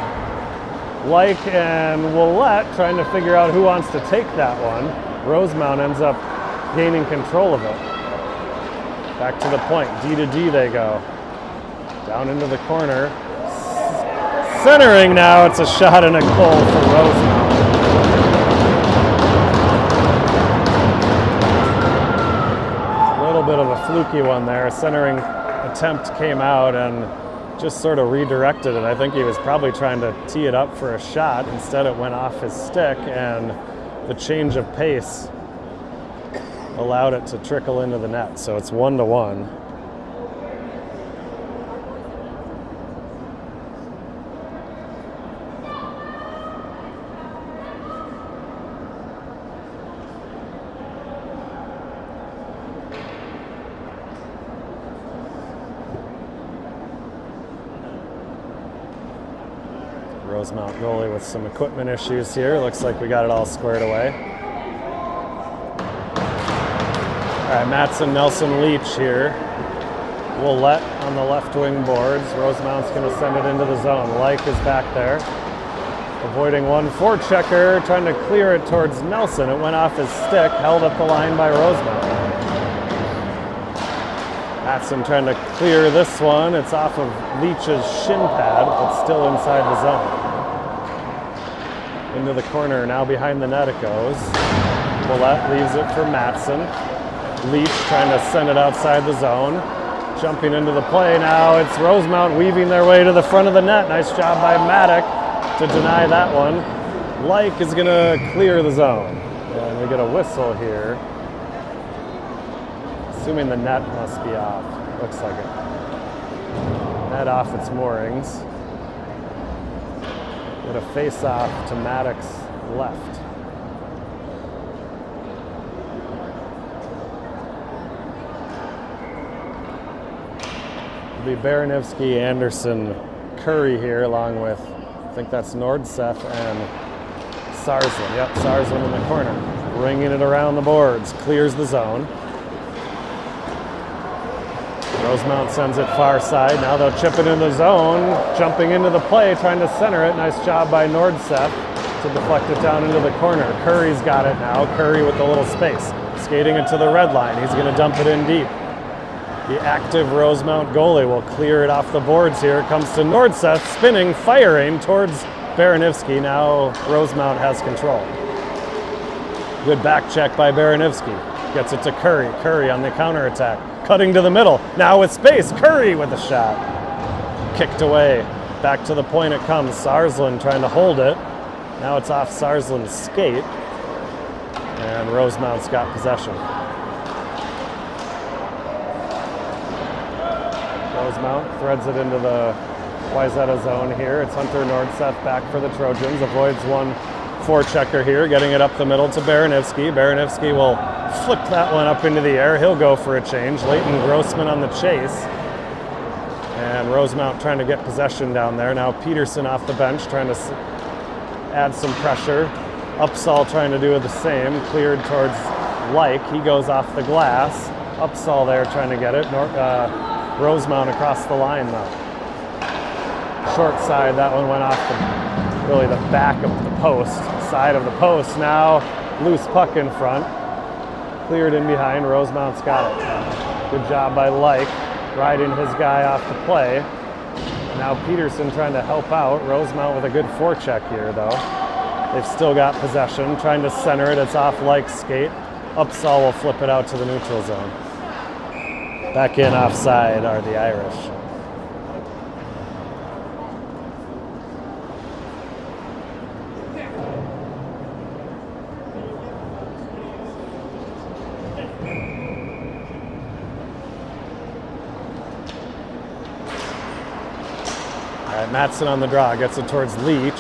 S1: Lyke and Willett trying to figure out who wants to take that one. Rosemount ends up gaining control of it. Back to the point, D to D they go. Down into the corner. Centering now, it's a shot and a goal for Rosemount. A little bit of a fluky one there. Centering attempt came out and just sort of redirected it. I think he was probably trying to tee it up for a shot. Instead it went off his stick, and the change of pace allowed it to trickle into the net. So it's 1-1. Rosemount goalie with some equipment issues here. Looks like we got it all squared away. All right, Matson, Nelson, Leach here. Willett on the left wing boards. Rosemount's going to send it into the zone. Lyke is back there. Avoiding one forechecker, trying to clear it towards Nelson. It went off his stick, held up the line by Rosemount. Matson trying to clear this one. It's off of Leach's shin pad, but still inside the zone. Into the corner, now behind the net it goes. Willett leaves it for Matson. Leach trying to send it outside the zone. Jumping into the play now, it's Rosemount weaving their way to the front of the net. Nice job by Maddock to deny that one. Lyke is going to clear the zone. And we get a whistle here. Assuming the net must be off. Looks like it. Net off its moorings. Get a face-off to Maddock's left. It'll be Baranivsky, Anderson, Curry here, along with, I think that's Nordseth and Sarsland. Yep, Sarsland in the corner. Ringing it around the boards. Clears the zone. Rosemount sends it far side. Now they'll chip it in the zone. Jumping into the play, trying to center it. Nice job by Nordseth to deflect it down into the corner. Curry's got it now. Curry with a little space. Skating it to the red line. He's going to dump it in deep. The active Rosemount goalie will clear it off the boards here. It comes to Nordseth, spinning, firing towards Baranivsky. Now Rosemount has control. Good back check by Baranivsky. Gets it to Curry. Curry on the counterattack. Cutting to the middle. Now with space. Curry with a shot. Kicked away. Back to the point it comes. Sarsland trying to hold it. Now it's off Sarsland's skate. And Rosemount's got possession. Rosemount threads it into the Wayzata zone here. It's Hunter Nordseth back for the Trojans. Avoids one forechecker here, getting it up the middle to Baranivsky. Baranivsky will flick that one up into the air. He'll go for a change. Leighton Grossman on the chase. And Rosemount trying to get possession down there. Now Peterson off the bench trying to add some pressure. Upsall trying to do the same, cleared towards Like. He goes off the glass. Upsall there trying to get it. Rosemount across the line though. Short side, that one went off really the back of the post, side of the post. Now loose puck in front. Cleared in behind. Rosemount's got it. Good job by Like, riding his guy off the play. Now Peterson trying to help out. Rosemount with a good forecheck here though. They've still got possession, trying to center it. It's off Like's skate. Upsall will flip it out to the neutral zone. Back in offside are the Irish. All right, Matson on the draw, gets it towards Leach.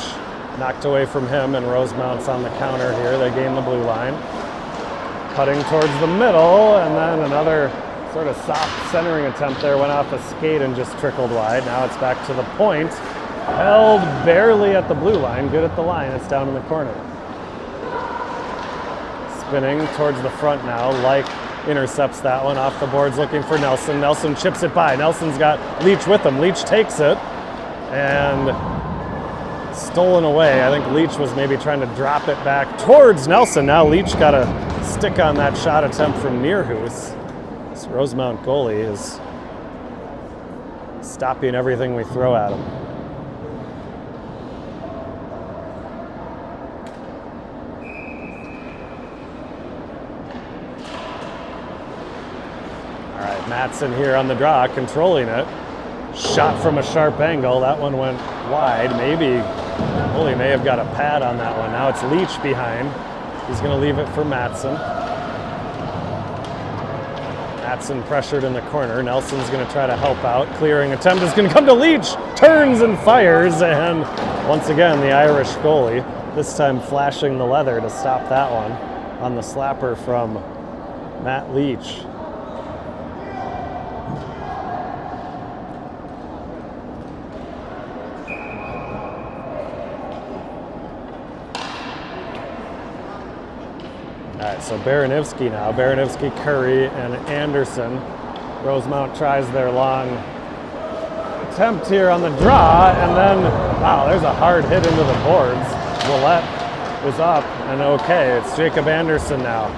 S1: Knocked away from him, and Rosemount's on the counter here. They gain the blue line. Cutting towards the middle, and then another sort of soft centering attempt there. Went off a skate and just trickled wide. Now it's back to the point. Held barely at the blue line. Good at the line. It's down in the corner. Spinning towards the front now. Like intercepts that one off the boards looking for Nelson. Nelson chips it by. Nelson's got Leach with him. Leach takes it and stolen away. I think Leach was maybe trying to drop it back towards Nelson. Now Leach got a stick on that shot attempt from Nearhoos. This Rosemount goalie is stopping everything we throw at him. All right, Matson here on the draw, controlling it. Shot from a sharp angle. That one went wide. Maybe goalie may have got a pad on that one. Now it's Leach behind. He's going to leave it for Matson. Matson pressured in the corner. Nelson's going to try to help out. Clearing attempt is going to come to Leach. Turns and fires. And once again, the Irish goalie, this time flashing the leather to stop that one on the slapper from Matt Leach. All right, so Baranivsky now. Baranivsky, Curry, and Anderson. Rosemount tries their long attempt here on the draw, and then, wow, there's a hard hit into the boards. Willette is up, and okay, it's Jacob Anderson now.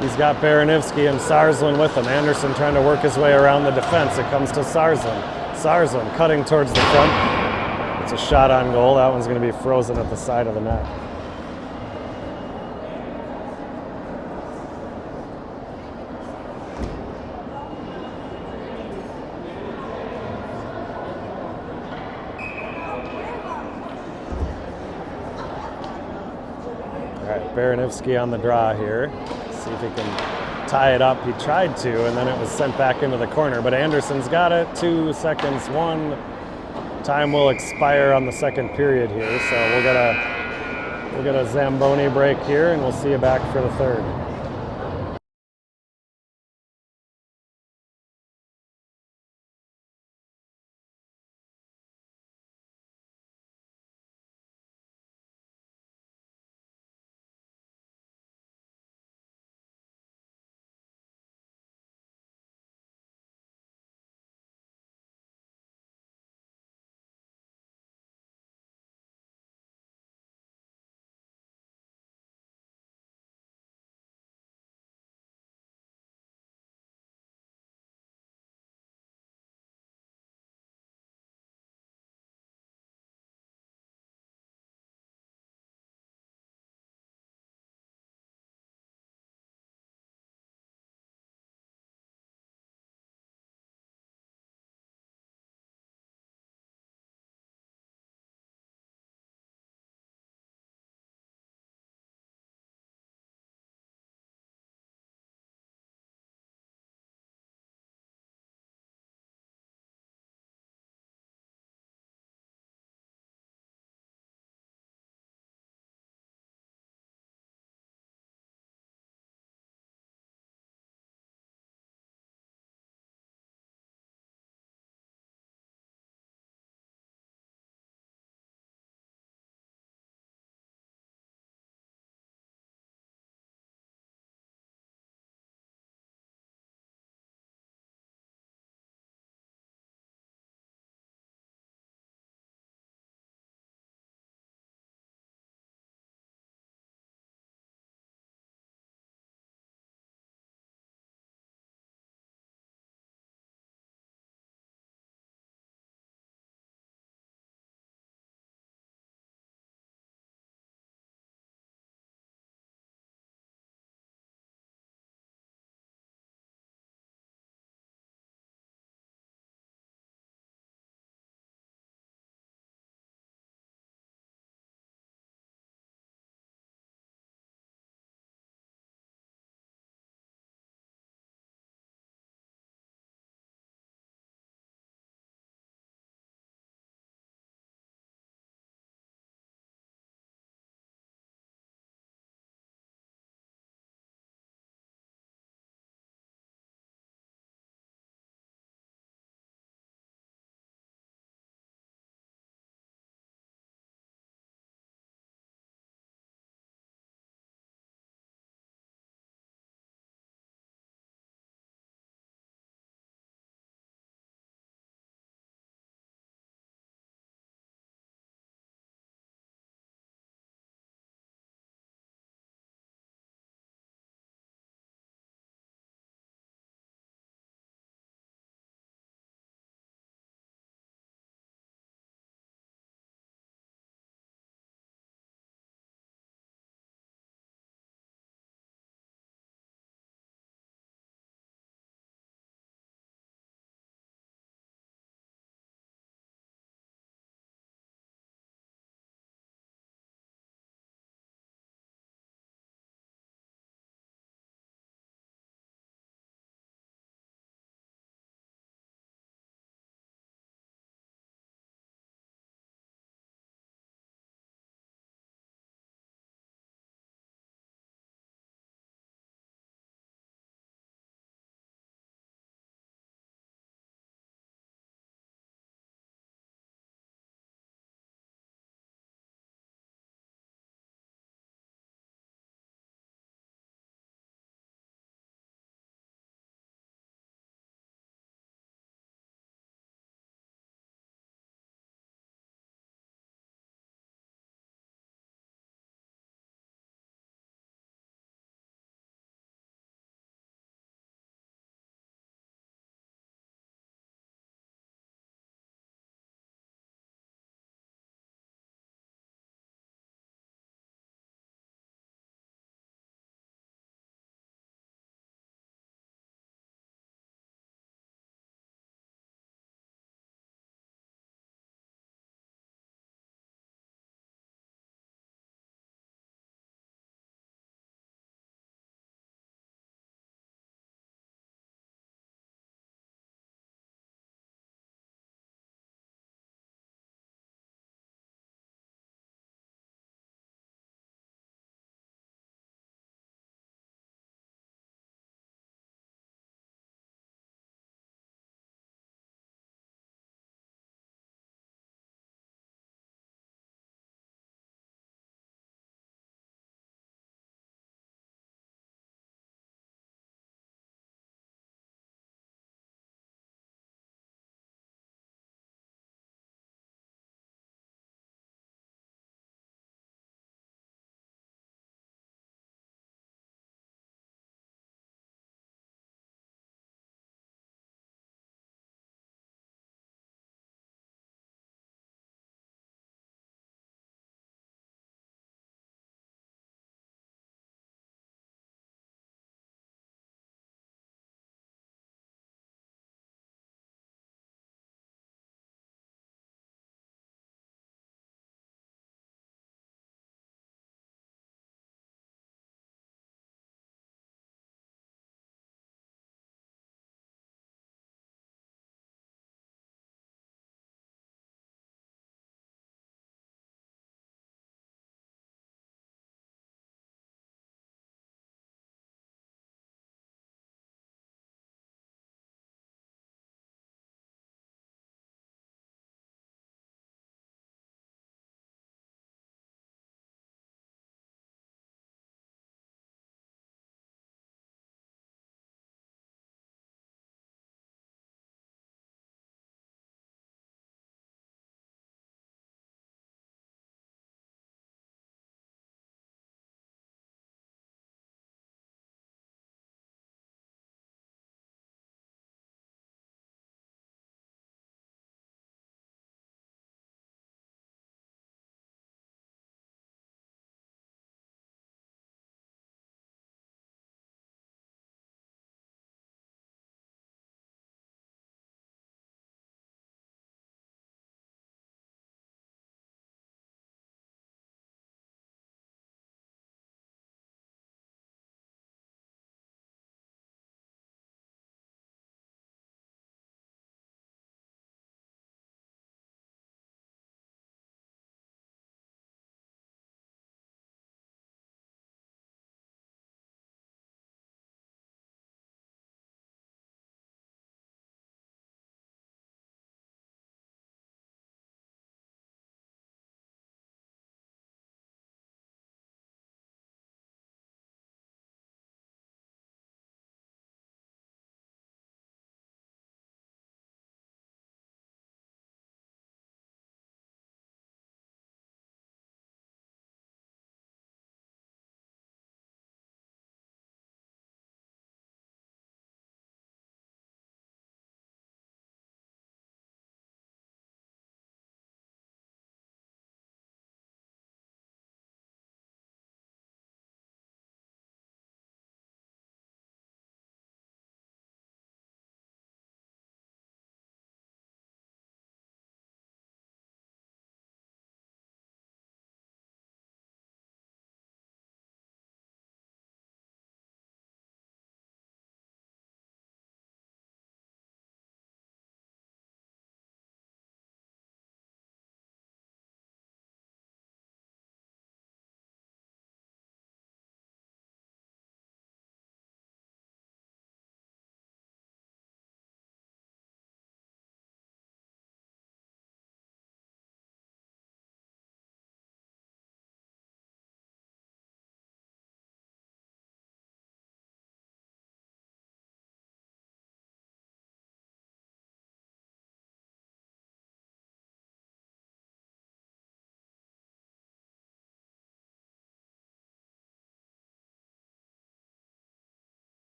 S1: He's got Baranivsky and Sarsland with him. Anderson trying to work his way around the defense. It comes to Sarsland. Sarsland cutting towards the front. It's a shot on goal. That one's going to be frozen at the side of the net. Baranivsky on the draw here. See if he can tie it up. He tried to, and then it was sent back into the corner. But Anderson's got it. 2 seconds. 1. Time will expire on the second period here. So we'll get a Zamboni break here, and we'll see you back for the third.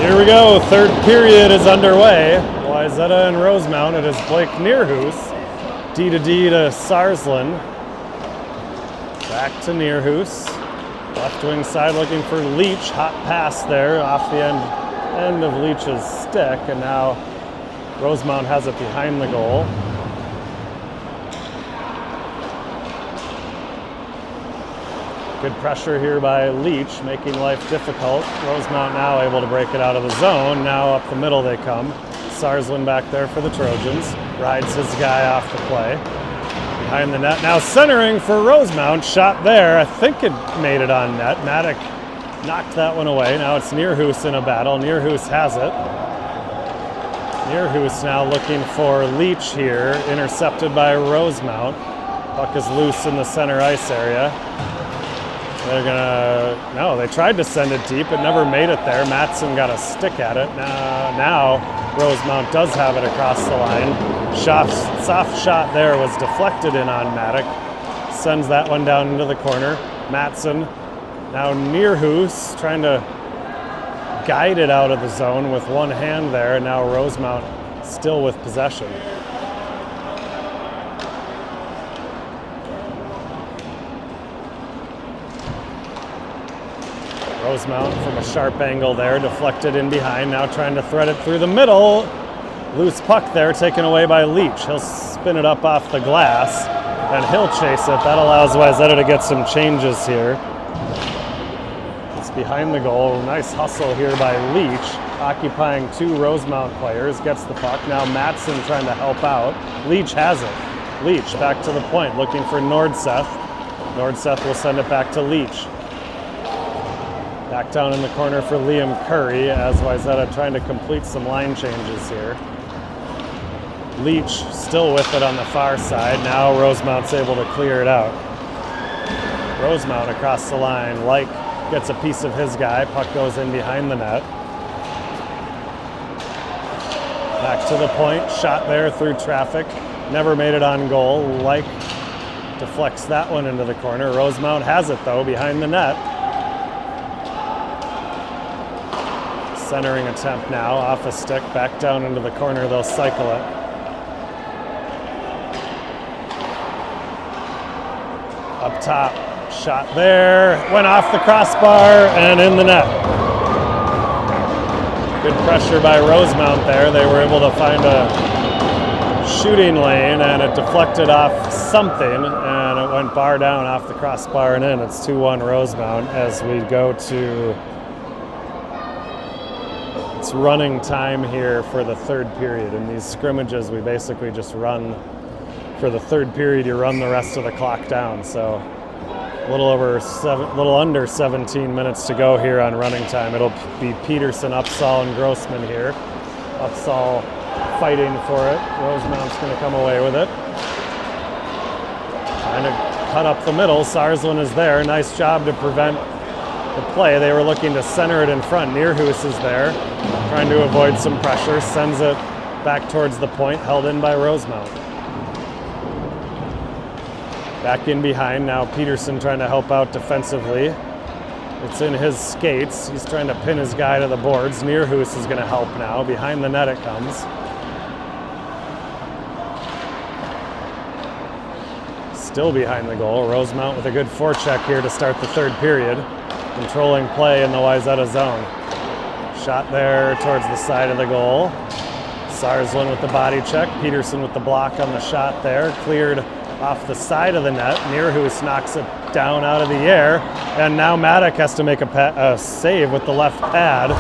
S1: Here we go, third period is underway. Wayzata and Rosemount, it is Blake Neerhoos. D to Sarsland. Back to Neerhoos. Left wing side looking for Leach. Hot pass there off the end of Leach's stick, and now Rosemount has it behind the goal. Good pressure here by Leach, making life difficult. Rosemount now able to break it out of the zone. Now up the middle they come. Sarsland back there for the Trojans. Rides his guy off the play. Behind the net. Now centering for Rosemount. Shot there. I think it made it on net. Maddock knocked that one away. Now it's Neerhoos in a battle. Neerhoos has it. Neerhoos now looking for Leach here. Intercepted by Rosemount. Puck is loose in the center ice area. They tried to send it deep. It never made it there. Matson got a stick at it. Now Rosemount does have it across the line. Soft shot there was deflected in on Maddock. Sends that one down into the corner. Matson, now Neerhoos trying to guide it out of the zone with one hand there. And now Rosemount still with possession. Rosemount from a sharp angle there, deflected in behind, now trying to thread it through the middle. Loose puck there, taken away by Leach. He'll spin it up off the glass, and he'll chase it. That allows Wayzata to get some changes here. It's behind the goal. Nice hustle here by Leach, occupying two Rosemount players. Gets the puck. Now Matson trying to help out. Leach has it. Leach back to the point, looking for Nordseth. Nordseth will send it back to Leach. Back down in the corner for Liam Curry as Wayzata trying to complete some line changes here. Leach still with it on the far side. Now Rosemount's able to clear it out. Rosemount across the line. Like gets a piece of his guy. Puck goes in behind the net. Back to the point. Shot there through traffic. Never made it on goal. Like deflects that one into the corner. Rosemount has it though behind the net. Centering attempt now, off a stick, back down into the corner, they'll cycle it. Up top, shot there, went off the crossbar and in the net. Good pressure by Rosemount there. They were able to find a shooting lane and it deflected off something and it went bar down off the crossbar and in. It's 2-1 Rosemount as we go to It's running time here for the third period. In these scrimmages, we basically just run for the third period. You run the rest of the clock down. So a little under 17 minutes to go here on running time. It'll be Peterson, Upsall, and Grossman here. Upsall fighting for it. Rosemount's going to come away with it. Trying to cut up the middle. Sarsland is there. Nice job to prevent the play. They were looking to center it in front. Neerhoos is there, trying to avoid some pressure. Sends it back towards the point, held in by Rosemount. Back in behind now. Peterson trying to help out defensively. It's in his skates. He's trying to pin his guy to the boards. Neerhoos is going to help now. Behind the net it comes. Still behind the goal. Rosemount with a good forecheck here to start the third period. Controlling play in the Wayzata zone. Shot there towards the side of the goal. Sarsland with the body check. Peterson with the block on the shot there. Cleared off the side of the net. Neerhoos knocks it down out of the air. And now Maddock has to make a save with the left pad.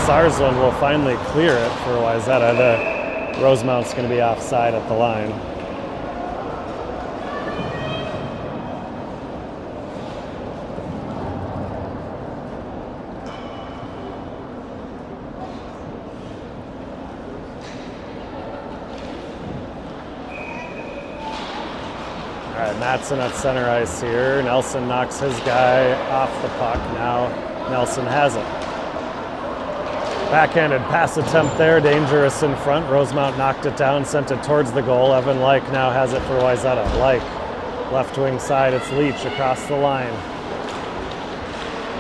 S1: Sarsland will finally clear it for Wayzata. Rosemount's going to be offside at the line. All right, Matson at center ice here. Nelson knocks his guy off the puck. Now Nelson has it. Backhanded pass attempt there, dangerous in front. Rosemount knocked it down, sent it towards the goal. Evan Like now has it for Wayzata. Like, left wing side, it's Leach across the line.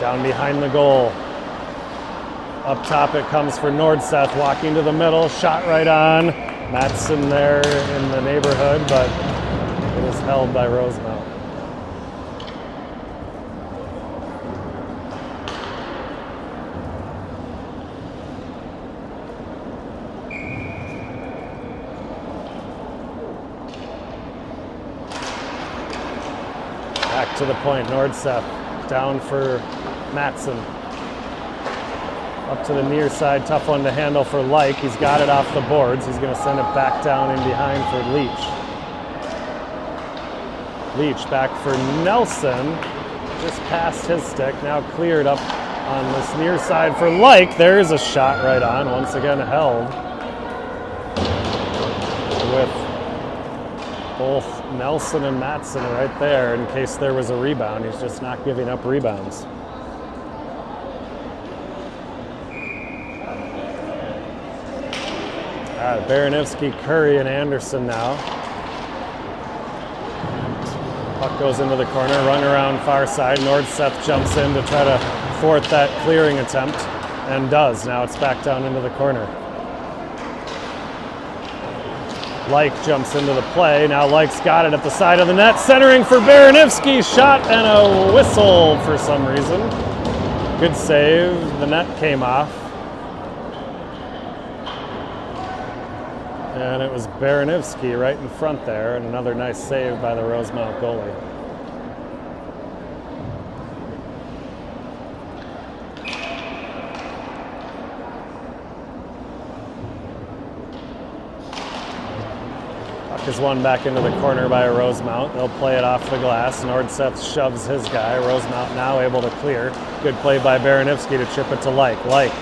S1: Down behind the goal. Up top it comes for Nordseth, walking to the middle, shot right on. Matson there in the neighborhood, but it is held by Rosemount. Back to the point, Nordseth down for Matson. Up to the near side, tough one to handle for Like. He's got it off the boards. He's going to send it back down in behind for Leach. Leach back for Nelson. Just past his stick, now cleared up on this near side for Like. There's a shot right on, once again held. With both Nelson and Matson right there in case there was a rebound. He's just not giving up rebounds. All right, Baranivsky, Curry, and Anderson now. Puck goes into the corner, run around far side. Nordseth jumps in to try to thwart that clearing attempt, and does. Now it's back down into the corner. Like jumps into the play. Now Like's got it at the side of the net. Centering for Baranivsky. Shot and a whistle for some reason. Good save. The net came off. And it was Baranivsky right in front there, and another nice save by the Rosemount goalie. Puck is won back into the corner by Rosemount. They'll play it off the glass. Nordseth shoves his guy. Rosemount now able to clear. Good play by Baranivsky to chip it to Like. Like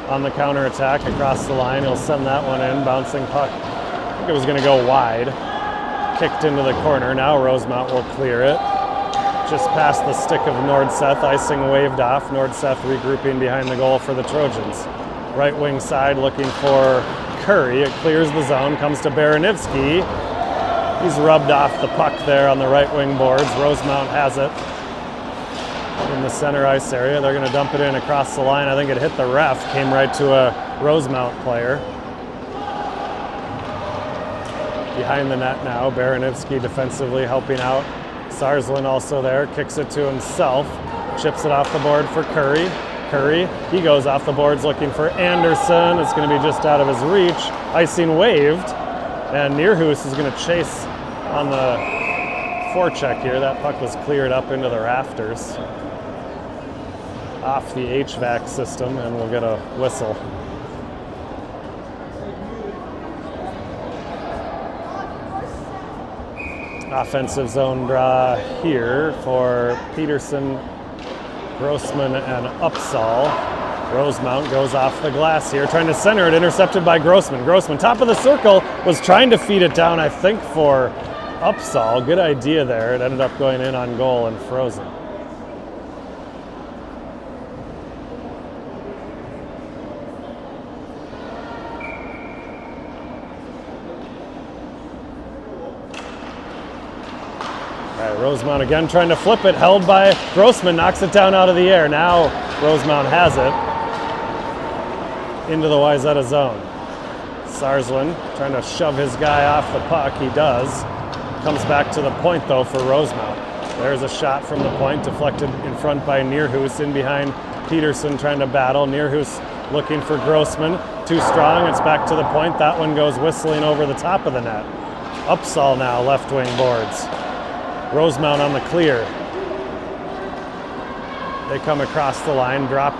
S1: on the counterattack across the line. He'll send that one in. Bouncing puck. I think it was going to go wide. Kicked into the corner. Now Rosemount will clear it. Just past the stick of Nordseth. Icing waved off. Nordseth regrouping behind the goal for the Trojans. Right wing side looking for Curry. It clears the zone. Comes to Baranivsky. He's rubbed off the puck there on the right wing boards. Rosemount has it in the center ice area. They're going to dump it in across the line. I think it hit the ref. Came right to a Rosemount player. Behind the net now. Baranivsky defensively helping out. Sarslin also there. Kicks it to himself. Chips it off the board for Curry. Curry, he goes off the boards looking for Anderson. It's going to be just out of his reach. Icing waved. And Nierhuis is going to chase on the forecheck here. That puck was cleared up into the rafters off the HVAC system, and we'll get a whistle. Offensive zone draw here for Peterson, Grossman, and Upsall. Rosemount goes off the glass here, trying to center it, intercepted by Grossman. Grossman, top of the circle, was trying to feed it down, I think, for Upsall. Good idea there. It ended up going in on goal and frozen. Rosemount again trying to flip it, held by Grossman, knocks it down out of the air. Now Rosemount has it into the Wayzata zone. Sarslin trying to shove his guy off the puck. He does. Comes back to the point though for Rosemount. There's a shot from the point, deflected in front by Nierhuis, in behind Peterson trying to battle. Nierhuis looking for Grossman. Too strong, it's back to the point. That one goes whistling over the top of the net. Upsall now, left wing boards. Rosemount on the clear. They come across the line, drop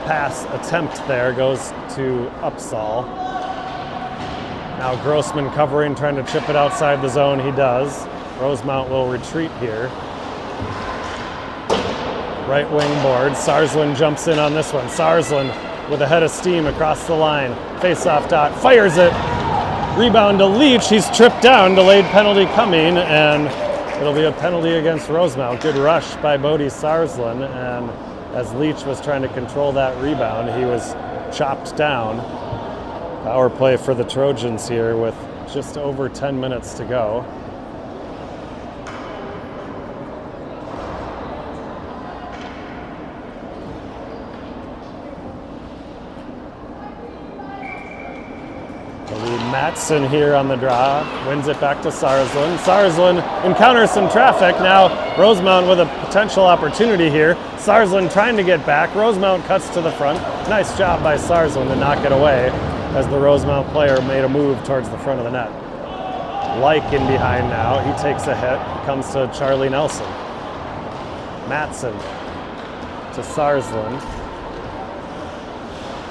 S1: pass attempt there, goes to Upsall. Now Grossman covering, trying to chip it outside the zone. He does. Rosemount will retreat here. Right wing board. Sarslin jumps in on this one. Sarslin with a head of steam across the line. Face-off dot, fires it. Rebound to Leach. He's tripped down. Delayed penalty coming, and it'll be a penalty against Rosemount. Good rush by Bodie Sarslin, and as Leach was trying to control that rebound, he was chopped down. Power play for the Trojans here with just over 10 minutes to go. Matson here on the draw, wins it back to Sarsland. Sarsland encounters some traffic. Now Rosemount with a potential opportunity here. Sarsland trying to get back. Rosemount cuts to the front. Nice job by Sarsland to knock it away as the Rosemount player made a move towards the front of the net. Like in behind now, he takes a hit, comes to Charlie Nelson. Matson to Sarsland.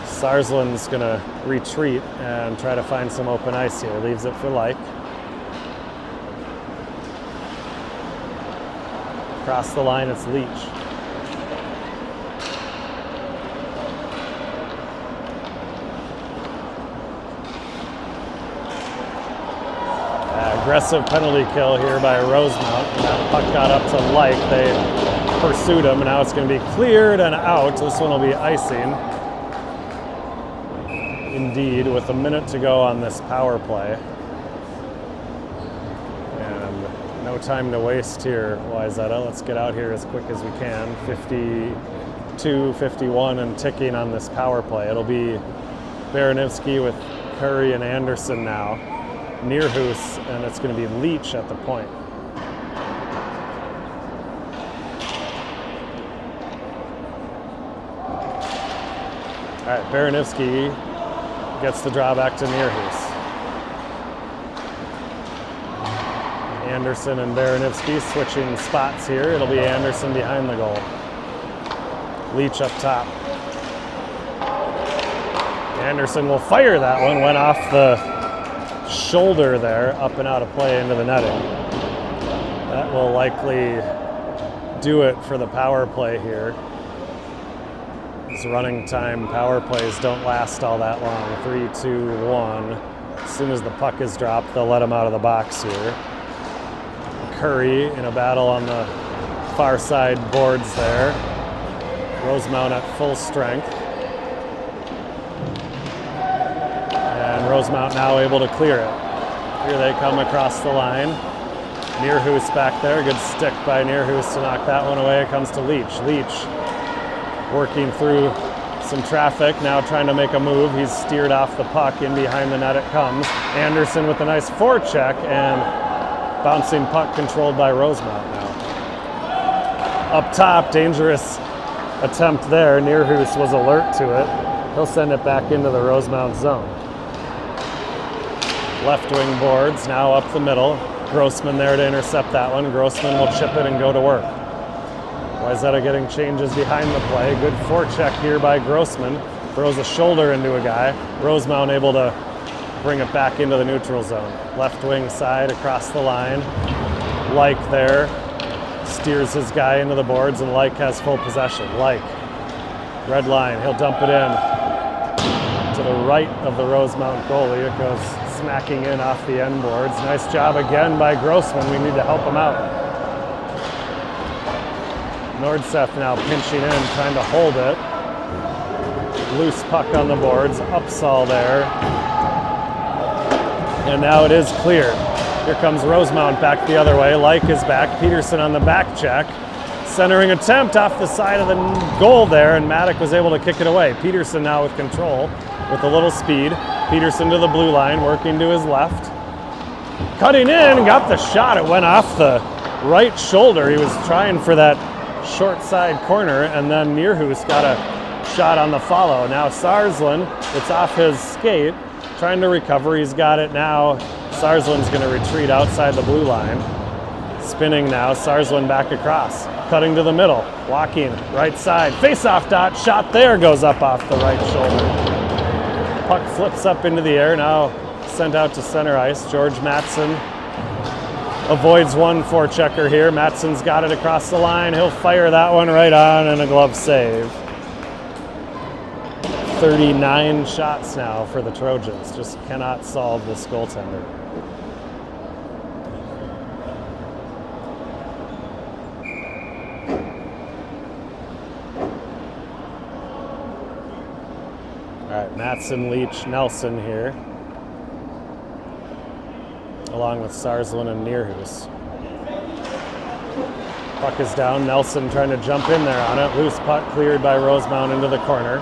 S1: Sarsland's gonna retreat and try to find some open ice here. Leaves it for Like. Across the line, it's Leach. Aggressive penalty kill here by Rosemount. That puck got up to Like. They pursued him, and now it's going to be cleared and out. This one will be icing. Indeed, with a minute to go on this power play. And no time to waste here, Wayzata. Let's get out here as quick as we can. 52, 51 and ticking on this power play. It'll be Baranivsky with Curry and Anderson now. Nearhoos, and it's going to be Leach at the point. All right, Baranivsky gets the draw back to Nearhoos. Anderson and Baranivsky switching spots here. It'll be Anderson behind the goal. Leach up top. Anderson will fire that one. Went off the shoulder there, up and out of play into the netting. That will likely do it for the power play here. These running time power plays don't last all that long. 3, 2, 1. As soon as the puck is dropped, they'll let him out of the box here. Curry in a battle on the far side boards there. Rosemount at full strength. And Rosemount now able to clear it. Here they come across the line. Nearhoos back there. Good stick by Nearhoos to knock that one away. It comes to Leach. Leach working through some traffic, now trying to make a move. He's steered off the puck. In behind the net it comes. Anderson with a nice forecheck, and bouncing puck controlled by Rosemount now. Up top, dangerous attempt there. Nearhoos was alert to it. He'll send it back into the Rosemount zone. Left wing boards, now up the middle. Grossman there to intercept that one. Grossman will chip it and go to work. Wayzata getting changes behind the play. Good forecheck here by Grossman. Throws a shoulder into a guy. Rosemount able to bring it back into the neutral zone. Left wing side across the line. Like there. Steers his guy into the boards, and Like has full possession. Like. Red line. He'll dump it in to the right of the Rosemount goalie. It goes smacking in off the end boards. Nice job again by Grossman. We need to help him out. Nordseth now pinching in, trying to hold it. Loose puck on the boards. Upsall there. And now it is cleared. Here comes Rosemount back the other way. Like is back. Peterson on the back check. Centering attempt off the side of the goal there, and Maddock was able to kick it away. Peterson now with control, with a little speed. Peterson to the blue line, working to his left. Cutting in, got the shot. It went off the right shoulder. He was trying for that short side corner, and then Nearhoos got a shot on the follow. Now Sarsland, it's off his skate, trying to recover. He's got it now. Sarsland's going to retreat outside the blue line. Spinning now, Sarsland back across. Cutting to the middle, walking right side. Face-off dot, shot there, goes up off the right shoulder. Puck flips up into the air, now sent out to center ice. George Matson avoids one forechecker here. Matson's got it across the line. He'll fire that one right on, and a glove save. 39 shots now for the Trojans. Just cannot solve this goaltender. All right, Matson, Leach, Nelson here, along with Sarsland and Nearhoos. Puck is down. Nelson trying to jump in there on it. Loose puck cleared by Rosemount into the corner.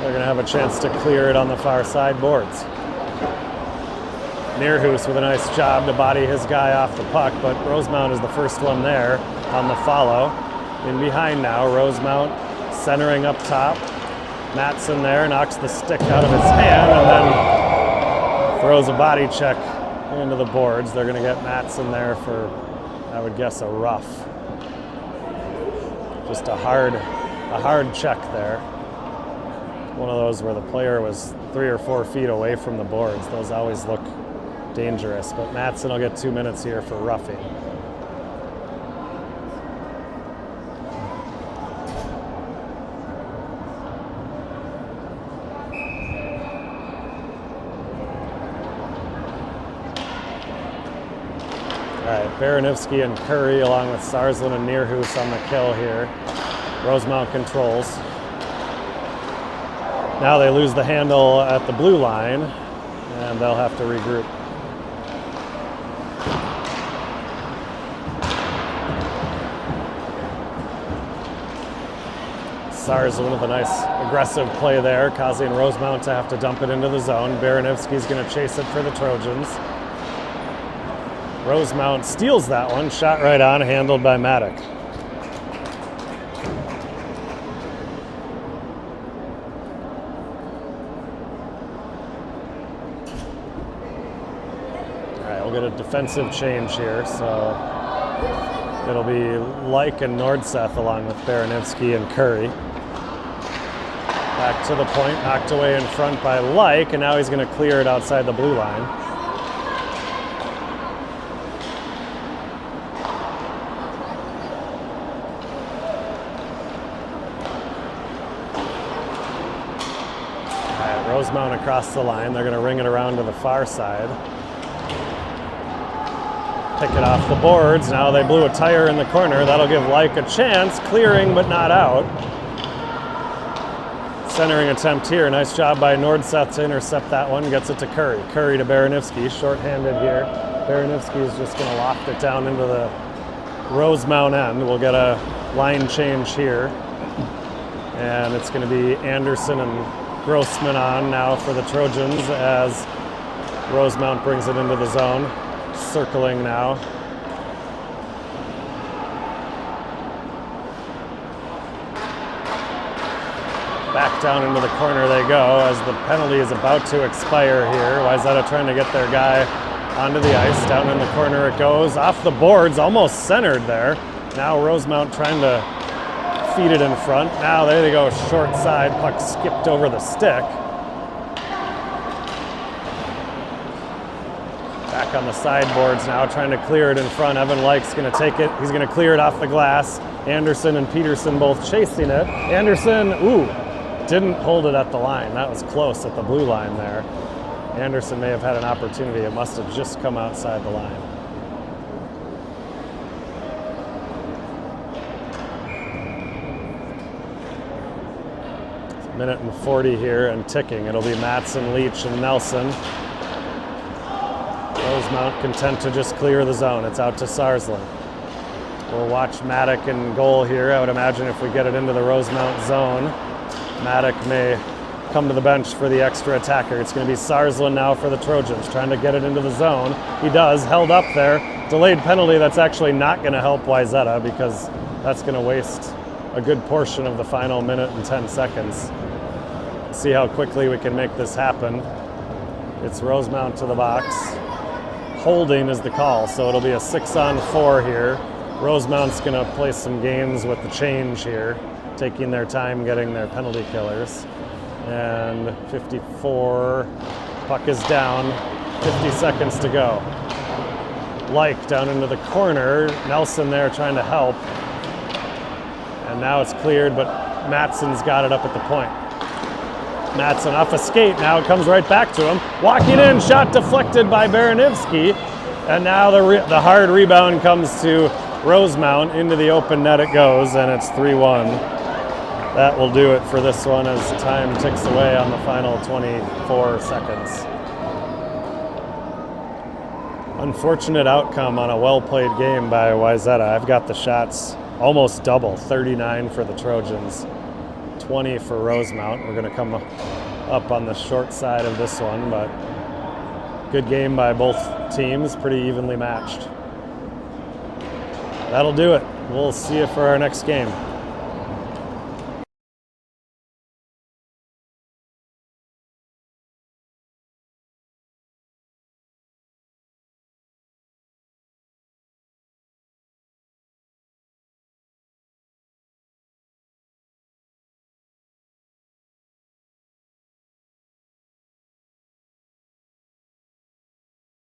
S1: They're going to have a chance to clear it on the far side boards. Nearhoos with a nice job to body his guy off the puck, but Rosemount is the first one there on the follow. In behind now, Rosemount centering up top. Matson there knocks the stick out of his hand and then throws a body check into the boards. They're going to get Matson there for, I would guess, a rough. Just a hard check there. One of those where the player was 3 or 4 feet away from the boards. Those always look dangerous, but Matson will get 2 minutes here for roughing. All right, Baranivsky and Curry along with Sarsland and Nearhoos on the kill here. Rosemount controls. Now they lose the handle at the blue line, and they'll have to regroup. Sarsland with a nice aggressive play there, causing Rosemount to have to dump it into the zone. Baranivsky's going to chase it for the Trojans. Rosemount steals that one, shot right on, handled by Maddock. We'll get a defensive change here, so it'll be Like and Nordseth along with Baranivsky and Curry. Back to the point, knocked away in front by Like, and now he's going to clear it outside the blue line. All right, Rosemount across the line. They're going to ring it around to the far side. Pick it off the boards. Now they blew a tire in the corner. That'll give Like a chance, clearing but not out. Centering attempt here. Nice job by Nordseth to intercept that one. Gets it to Curry. Curry to Baranivsky, short-handed here. Baranivsky is just going to loft it down into the Rosemount end. We'll get a line change here. And it's going to be Anderson and Grossman on now for the Trojans as Rosemount brings it into the zone. Circling now. Back down into the corner they go as the penalty is about to expire here. Wayzata trying to get their guy onto the ice. Down in the corner it goes. Off the boards, almost centered there. Now Rosemount trying to feed it in front. Now there they go, short side. Puck skipped over the stick. Back on the sideboards now, trying to clear it in front. Evan Like's going to take it. He's going to clear it off the glass. Anderson and Peterson both chasing it. Anderson, didn't hold it at the line. That was close at the blue line there. Anderson may have had an opportunity. It must have just come outside the line. It's a minute and 40 here and ticking. It'll be Matson, Leach, and Nelson. Rosemount content to just clear the zone. It's out to Sarsland. We'll watch Maddock in goal here. I would imagine if we get it into the Rosemount zone, Maddock may come to the bench for the extra attacker. It's going to be Sarsland now for the Trojans, trying to get it into the zone. He does, held up there. Delayed penalty that's actually not going to help Wayzata because that's going to waste a good portion of the final minute and 10 seconds. See how quickly we can make this happen. It's Rosemount to the box. Holding is the call, so it'll be a 6-on-4 here. Rosemount's going to play some games with the change here, taking their time getting their penalty killers. And 54, puck is down, 50 seconds to go. Like down into the corner, Nelson there trying to help. And now it's cleared, but Matson's got it up at the point. Matson off a skate, now it comes right back to him. Walking in, shot deflected by Baranivsky. And now the hard rebound comes to Rosemount. Into the open net it goes, and it's 3-1. That will do it for this one as time ticks away on the final 24 seconds. Unfortunate outcome on a well-played game by Wayzata. I've got the shots almost double, 39 for the Trojans. 20 for Rosemount. We're going to come up on the short side of this one, but Good game by both teams, pretty evenly matched. That'll do it. We'll see you for our next game.